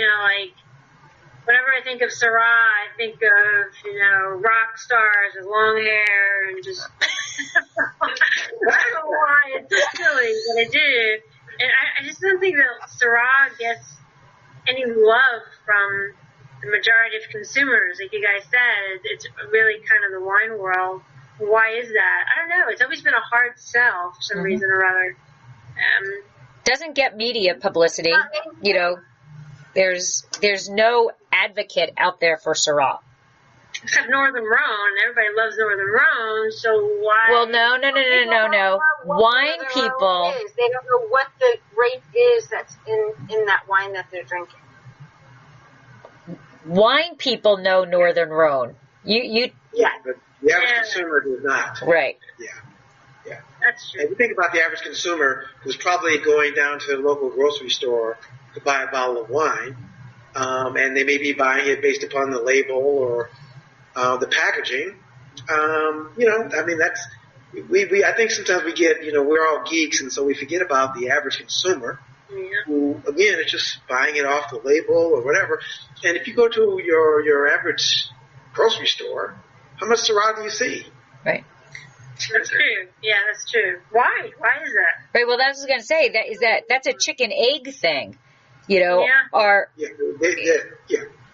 whenever I think of Syrah, I think of, rock stars with long hair and just, I don't know why. It's just silly, but I do. And I just don't think that Syrah gets any love from the majority of consumers. Like you guys said, it's really kind of the wine world. Why is that? I don't know. It's always been a hard sell for some reason or other.
Doesn't get media publicity. There's no advocate out there for Syrah.
Except Northern Rhone. Everybody loves Northern Rhone, so why?
Well, no. Wine people.
They don't know what the grape is that's in that wine that they're drinking.
Wine people know Northern Rhone.
But the average consumer does not.
Right.
Yeah.
That's true.
If you think about the average consumer who's probably going down to the local grocery store to buy a bottle of wine, and they may be buying it based upon the label or the packaging. That's I think sometimes we get, we're all geeks, and so we forget about the average consumer who, again, is just buying it off the label or whatever. And if you go to your average grocery store, how much Syrah do you see?
Right.
That's true. Yeah, that's true. Why? Why is that?
Right. Well, that's what I was going to say. That's a chicken egg thing.
Yeah.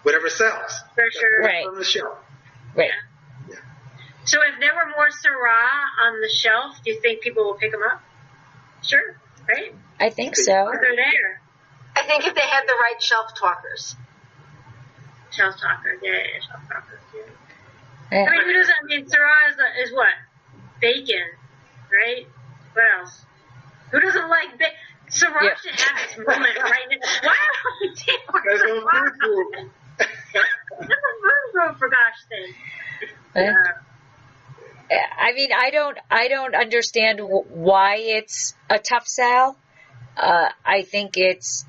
Whatever sells.
For sure.
Right.
On the shelf.
Right.
Yeah. So if there were more Syrah on the shelf, do you think people will pick them up? Sure, right?
I think so.
They're there.
I think if they had the right shelf talkers.
Shelf talkers, yeah, shelf talkers, yeah.
Yeah.
I mean, who doesn't? I mean, Syrah is what? Bacon, right? What else? Who doesn't like bacon? Syrah should have its moment right now. Why are we taking
There's no food group.
There's a food group, for gosh sake.
I mean, I don't understand why it's a tough sell. I think it's,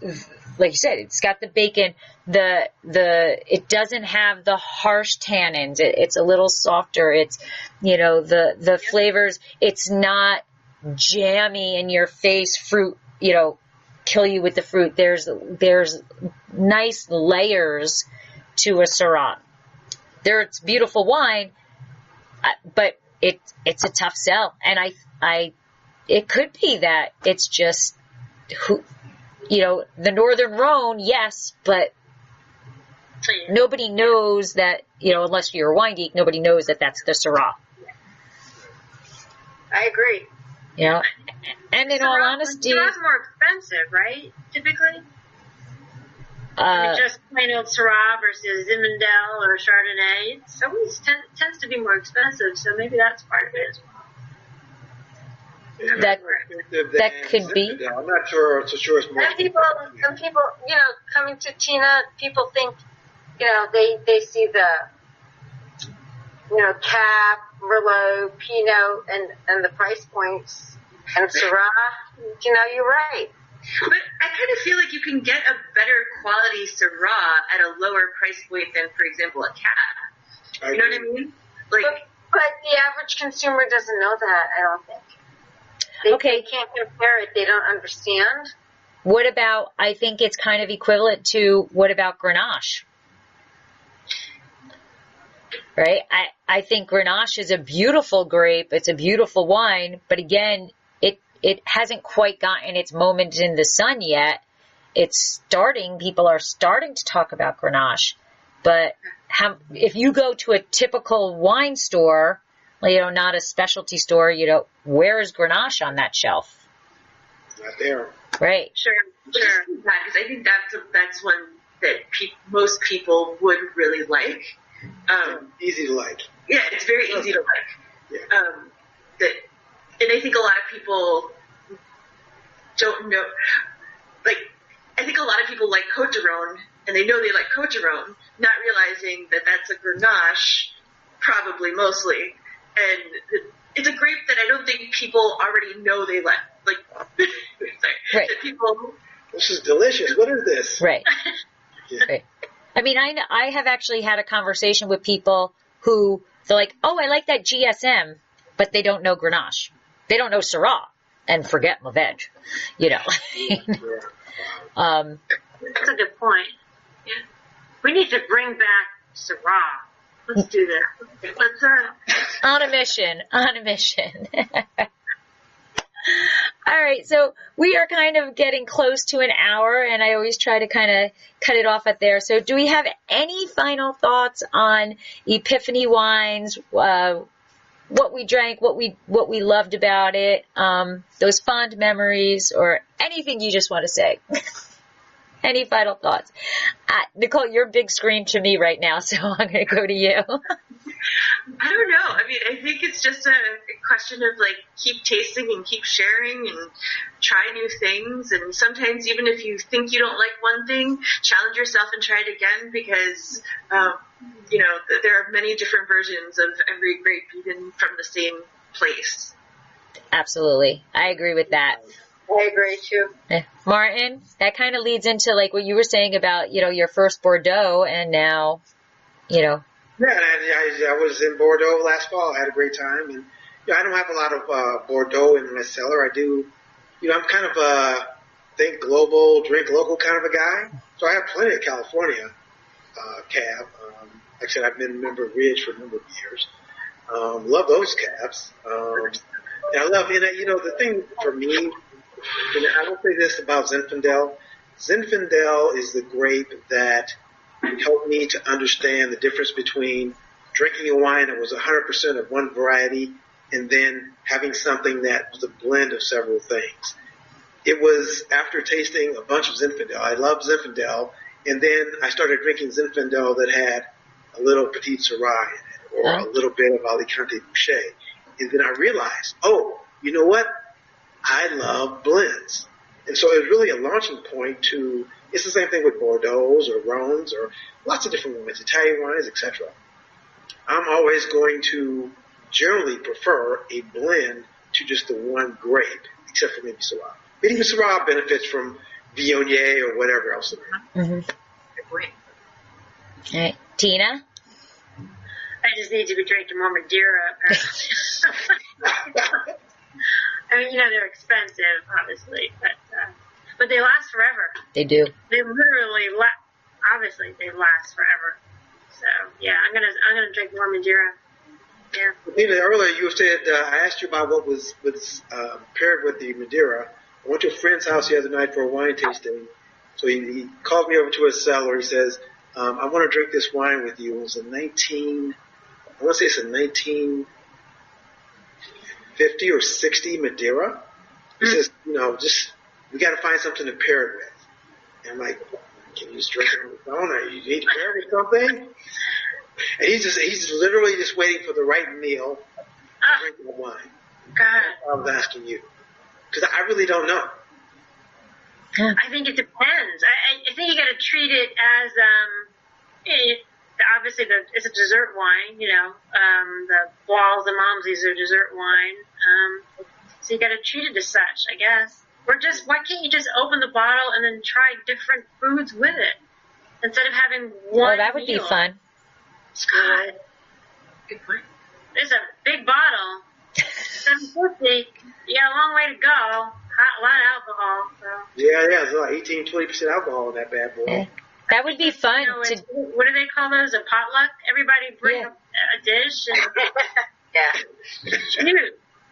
like you said, it's got the bacon. It doesn't have the harsh tannins. It's a little softer. It's, the flavors. It's not jammy in your face fruit. Kill you with the fruit. There's nice layers to a Syrah. It's beautiful wine, but it's a tough sell. And it could be that it's just the Northern Rhone, yes, but nobody knows that, unless you're a wine geek, nobody knows that that's the Syrah.
I agree.
And in all honesty,
Syrah's more expensive, right? Typically, I mean, just plain old Syrah versus Zinfandel or Chardonnay. It's always tends to be more expensive, so maybe that's part of it as well.
That could be.
I'm not sure. It's more.
Some people, coming to Tina, people think, they see the, Cab, Merlot, Pinot, and the price points. And Syrah, you're right.
But I kind of feel like you can get a better quality Syrah at a lower price point than, for example, a Cab. You know what I mean? Like,
but the average consumer doesn't know that, I don't think. They can't compare it. They don't understand.
What about, I think it's kind of equivalent to, what about Grenache? Right? I think Grenache is a beautiful grape. It's a beautiful wine. But again, it hasn't quite gotten its moment in the sun yet. It's starting. People are starting to talk about Grenache. But if you go to a typical wine store, not a specialty store, where is Grenache on that shelf?
Not there.
Right.
Sure.
Because I think that's one that most people would really like.
Easy to like.
Yeah, it's very easy to like. Yeah. And I think a lot of people don't know. Like, I think a lot of people like Côte de Rhône, and they know they like Côte de Rhône, not realizing that that's a Grenache, probably mostly. And it's a grape that I don't think people already know they like. Sorry,
right.
That people.
This is delicious. What is this?
Right.
Yeah.
Right. I mean, I have actually had a conversation with people who they're like, oh, I like that GSM, but they don't know Grenache. They don't know Syrah, and forget Mourvedre,
That's a good point. Yeah. We need to bring back Syrah. Let's do that. Let's
on a mission. All right, so we are kind of getting close to an hour, and I always try to kind of cut it off at there. So do we have any final thoughts on Epiphany wines, what we drank, what we loved about it, those fond memories, or anything you just want to say? Any final thoughts? Nicole, you're big screen to me right now, so I'm going to go to you.
I don't know. I mean, I think it's just a question of keep tasting and keep sharing and try new things. And sometimes even if you think you don't like one thing, challenge yourself and try it again because, there are many different versions of every grape, even from the same place.
Absolutely. I agree with that.
I agree too.
Martin, that kind of leads into what you were saying about, your first Bordeaux and now,
Yeah, I was in Bordeaux last fall. I had a great time. And I don't have a lot of Bordeaux in my cellar. I do, I'm kind of a think global, drink local kind of a guy. So I have plenty of California cab. Actually, I've been a member of Ridge for a number of years. Love those cabs. And I love, the thing for me, and I will say this about Zinfandel. Zinfandel is the grape that helped me to understand the difference between drinking a wine that was 100% of one variety and then having something that was a blend of several things. It was after tasting a bunch of Zinfandel. I love Zinfandel. And then I started drinking Zinfandel that had a little Petit Syrah in it or a little bit of Alicante Boucher. And then I realized, oh, you know what? I love blends. And so it was really a launching point to, it's the same thing with Bordeaux's or Rhones or lots of different wines, Italian wines, etc. I'm always going to generally prefer a blend to just the one grape, except for maybe Syrah. But even Syrah benefits from Viognier or whatever else.
Mm-hmm.
Good point.
All right. Tina?
I just need to be drinking more Madeira, apparently. I mean, they're expensive, obviously, but they last forever.
They do.
They literally obviously they last forever. So yeah, I'm gonna drink more Madeira. Yeah.
Nina, earlier you said I asked you about what was paired with the Madeira. I went to a friend's house the other night for a wine tasting. So he called me over to his cellar. He says, I want to drink this wine with you. It was a 1950 or 60 Madeira. He says, we got to find something to pair it with. And I'm like, can you just drink it on the phone, or you need to pair it with something? And he's literally just waiting for the right meal to drink the wine.
God.
I was asking you. Because I really don't know.
I think it depends. I think you got to treat it as obviously it's a dessert wine. The Bols and Malmseys are dessert wine. So you got to treat it as such, I guess. Or just why can't you just open the bottle and then try different foods with it instead of having one?
Oh, that would be fun.
God.
Good point.
It's a big bottle. $7.50. You got a long way to go. A lot of alcohol. So.
Yeah, it's like 18-20% alcohol in that bad boy.
Yeah. That would be fun.
What do they call those? A potluck? Everybody bring a dish. And
Yeah.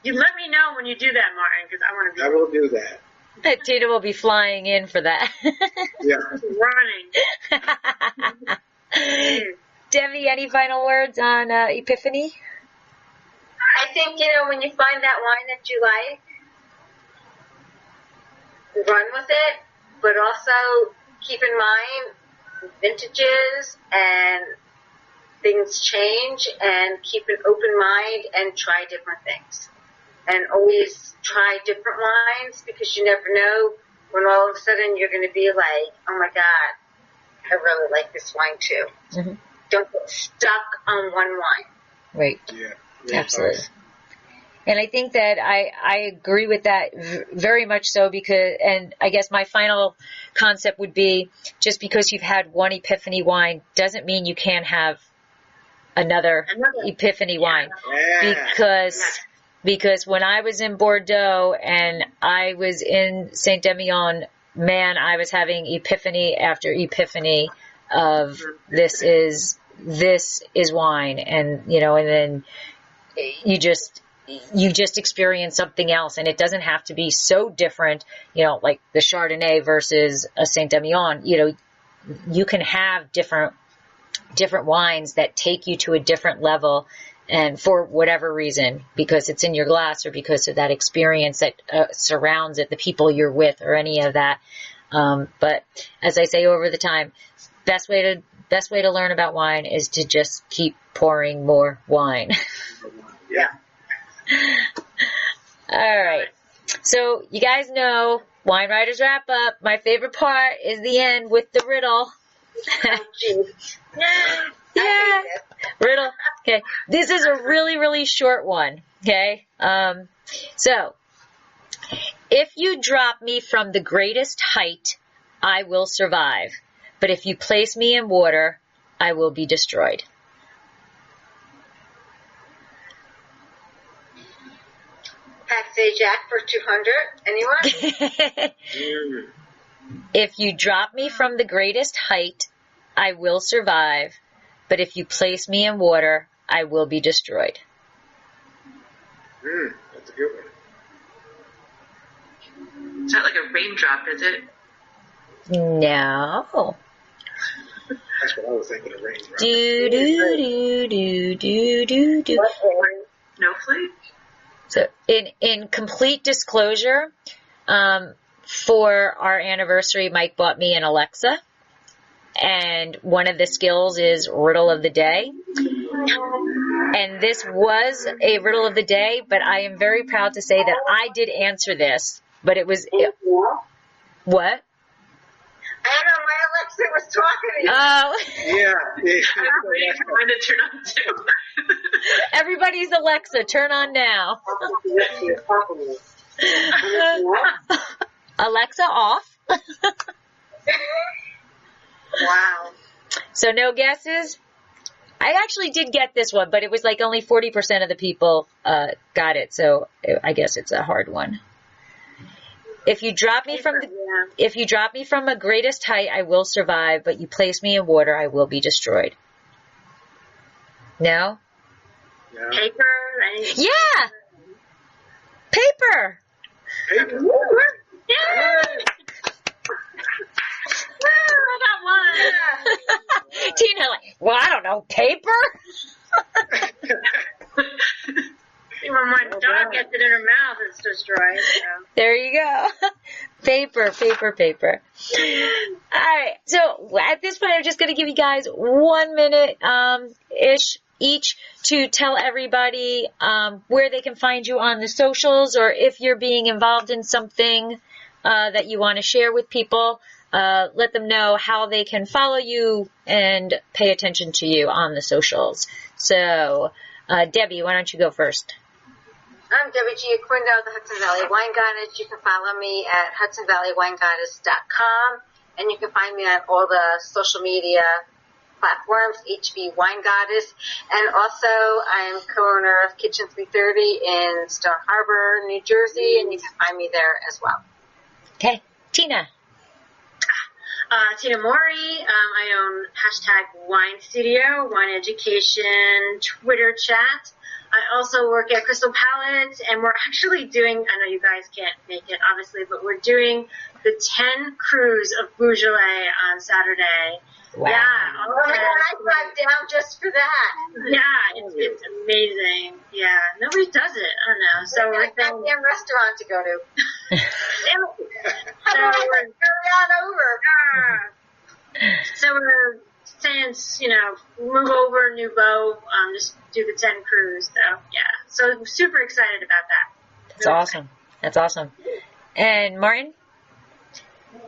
You let me know when you do that, Martin, because I want to be.
I will do that.
Tina will be flying in for that.
Yeah.
Running.
Debbie, any final words on Epiphany?
I think, when you find that wine that you like, run with it, but also keep in mind vintages and things change, and keep an open mind and try different things. And always try different wines, because you never know when all of a sudden you're going to be like, oh my God, I really like this wine too.
Mm-hmm.
Don't get stuck on one wine.
Right.
Yeah.
Absolutely. And I think that I agree with that very much so, because, and I guess my final concept would be, just because you've had one Epiphany wine doesn't mean you can't have another Epiphany wine.
Yeah.
Because when I was in Bordeaux and I was in Saint-Emilion, man, I was having epiphany after epiphany of this is wine, and and then you just experience something else, and it doesn't have to be so different, like the Chardonnay versus a Saint-Emilion. You can have different wines that take you to a different level, and for whatever reason, because it's in your glass or because of that experience that surrounds it, the people you're with, or any of that. But as I say over the time, best way to learn about wine is to just keep pouring more wine.
Yeah.
All right. So you guys know, Wine Writers Wrap Up, my favorite part is the end with the riddle. Yeah. Riddle. Okay. This is a really, really short one. Okay. So, if you drop me from the greatest height, I will survive. But if you place me in water, I will be destroyed.
Say Jack for 200. Anyone?
If you drop me from the greatest height, I will survive. But if you place me in water, I will be destroyed.
That's a good one.
It's not like a raindrop, is it?
No.
A That's what I was thinking of rain.
Do, do, do, do, do, do, do.
Snowflake?
So in complete disclosure, for our anniversary, Mike bought me an Alexa. And one of the skills is riddle of the day. And this was a riddle of the day, but I am very proud to say that I did answer this. But it was... What?
I don't know, my Alexa was talking to you.
Oh.
Yeah.
I'm waiting for mine to turn on too.
Everybody's Alexa, turn on now. Alexa off.
Wow.
So no guesses? I actually did get this one, but it was like only 40% of the people got it, so I guess it's a hard one. If you drop me from a greatest height, I will survive, but you place me in water, I will be destroyed. No?
Paper.
Yeah! Paper!
Paper.
Yeah. I got one.
Tina, like, well, I don't know, paper?
When my dog gets it in her mouth, it's destroyed. So.
There you go. Paper. All right. So at this point, I'm just going to give you guys 1 minute ish each to tell everybody where they can find you on the socials, or if you're being involved in something that you want to share with people. Let them know how they can follow you and pay attention to you on the socials. So, Debbie, why don't you go first?
I'm Debbie G. Aquindo, the Hudson Valley Wine Goddess. You can follow me at HudsonValleyWineGoddess.com, and you can find me on all the social media platforms, HV Wine Goddess. And also, I'm co-owner of Kitchen 330 in Stone Harbor, New Jersey, and you can find me there as well.
Okay. Tina.
Tina Mori. I own #WineStudio, Wine Education, Twitter chat. I also work at Crystal Palette, and we're actually doing, I know you guys can't make it, obviously, but we're doing the 10 cruise of Beaujolais on Saturday.
Wow.
Yeah.
Oh my God, I drive down just for that.
Yeah, it's amazing. Yeah, nobody does it. I don't know. So
We're
we're
a goddamn restaurant to go to.
So we're saying, move over, Nouveau, just do the 10 cruise. So, yeah. So super excited about that.
That's awesome. And Martin?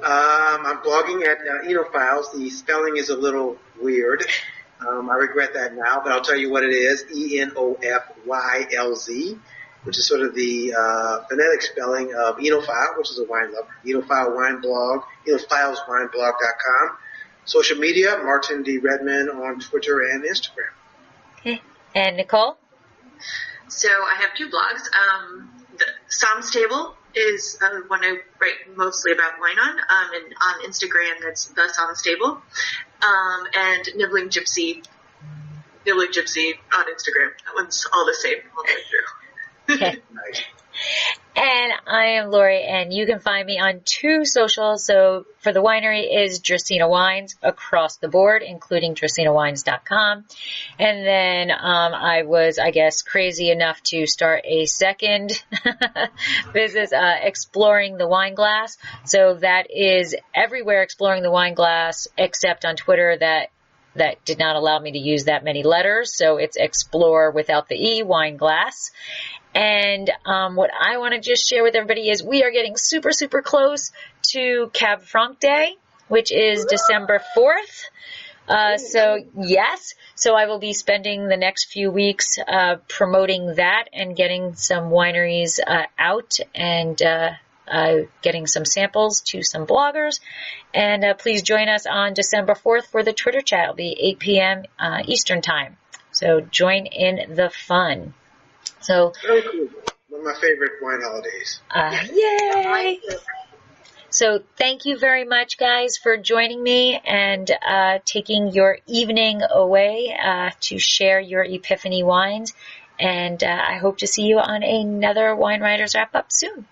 I'm blogging at Enophiles. The spelling is a little weird. I regret that now, but I'll tell you what it is. ENOFYLZ, which is sort of the phonetic spelling of Enophile, which is a wine lover. Enophile Wine Blog, enophileswineblog.com. Social media, Martin D. Redman on Twitter and Instagram.
Okay. And Nicole?
So I have 2 blogs. The Psalms Table is one I write mostly about wine on, and on Instagram that's the Psalms Table, and Nibbling Gypsy on Instagram. That one's all the same all the way through.
Okay. And I am Lori, and you can find me on 2 socials. So for the winery is Dracaena Wines across the board, including DracenaWines.com. And then I was, crazy enough to start a second business, Exploring the Wineglass. So that is everywhere, Exploring the Wineglass, except on Twitter that did not allow me to use that many letters. So it's Explore without the E, Wineglass. And what I want to just share with everybody is we are getting super, super close to Cab Franc Day, which is December 4th. So I will be spending the next few weeks promoting that and getting some wineries out and getting some samples to some bloggers. And please join us on December 4th for the Twitter chat. It'll be 8 p.m. Eastern Time. So join in the fun. So,
Very cool. One of my favorite wine holidays.
Yay! So thank you very much, guys, for joining me and taking your evening away to share your Epiphany wines. And I hope to see you on another Wine Writers Wrap-Up soon.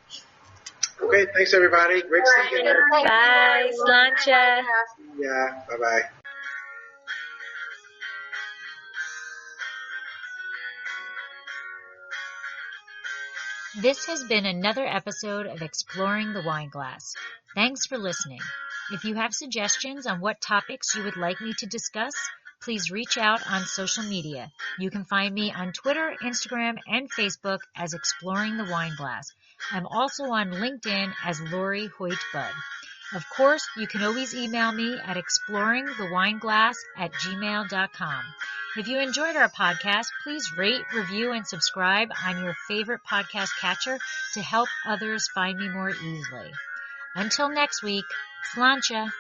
Okay, thanks, everybody. Great seeing you.
Bye, Sláinte.
Yeah, bye-bye.
This has been another episode of Exploring the Wine Glass. Thanks for listening. If you have suggestions on what topics you would like me to discuss, please reach out on social media. You can find me on Twitter, Instagram, and Facebook as Exploring the Wine Glass. I'm also on LinkedIn as Lori Hoyt-Budd. Of course, you can always email me at exploringthewineglass@gmail.com. If you enjoyed our podcast, please rate, review, and subscribe on your favorite podcast catcher to help others find me more easily. Until next week, Sláinte.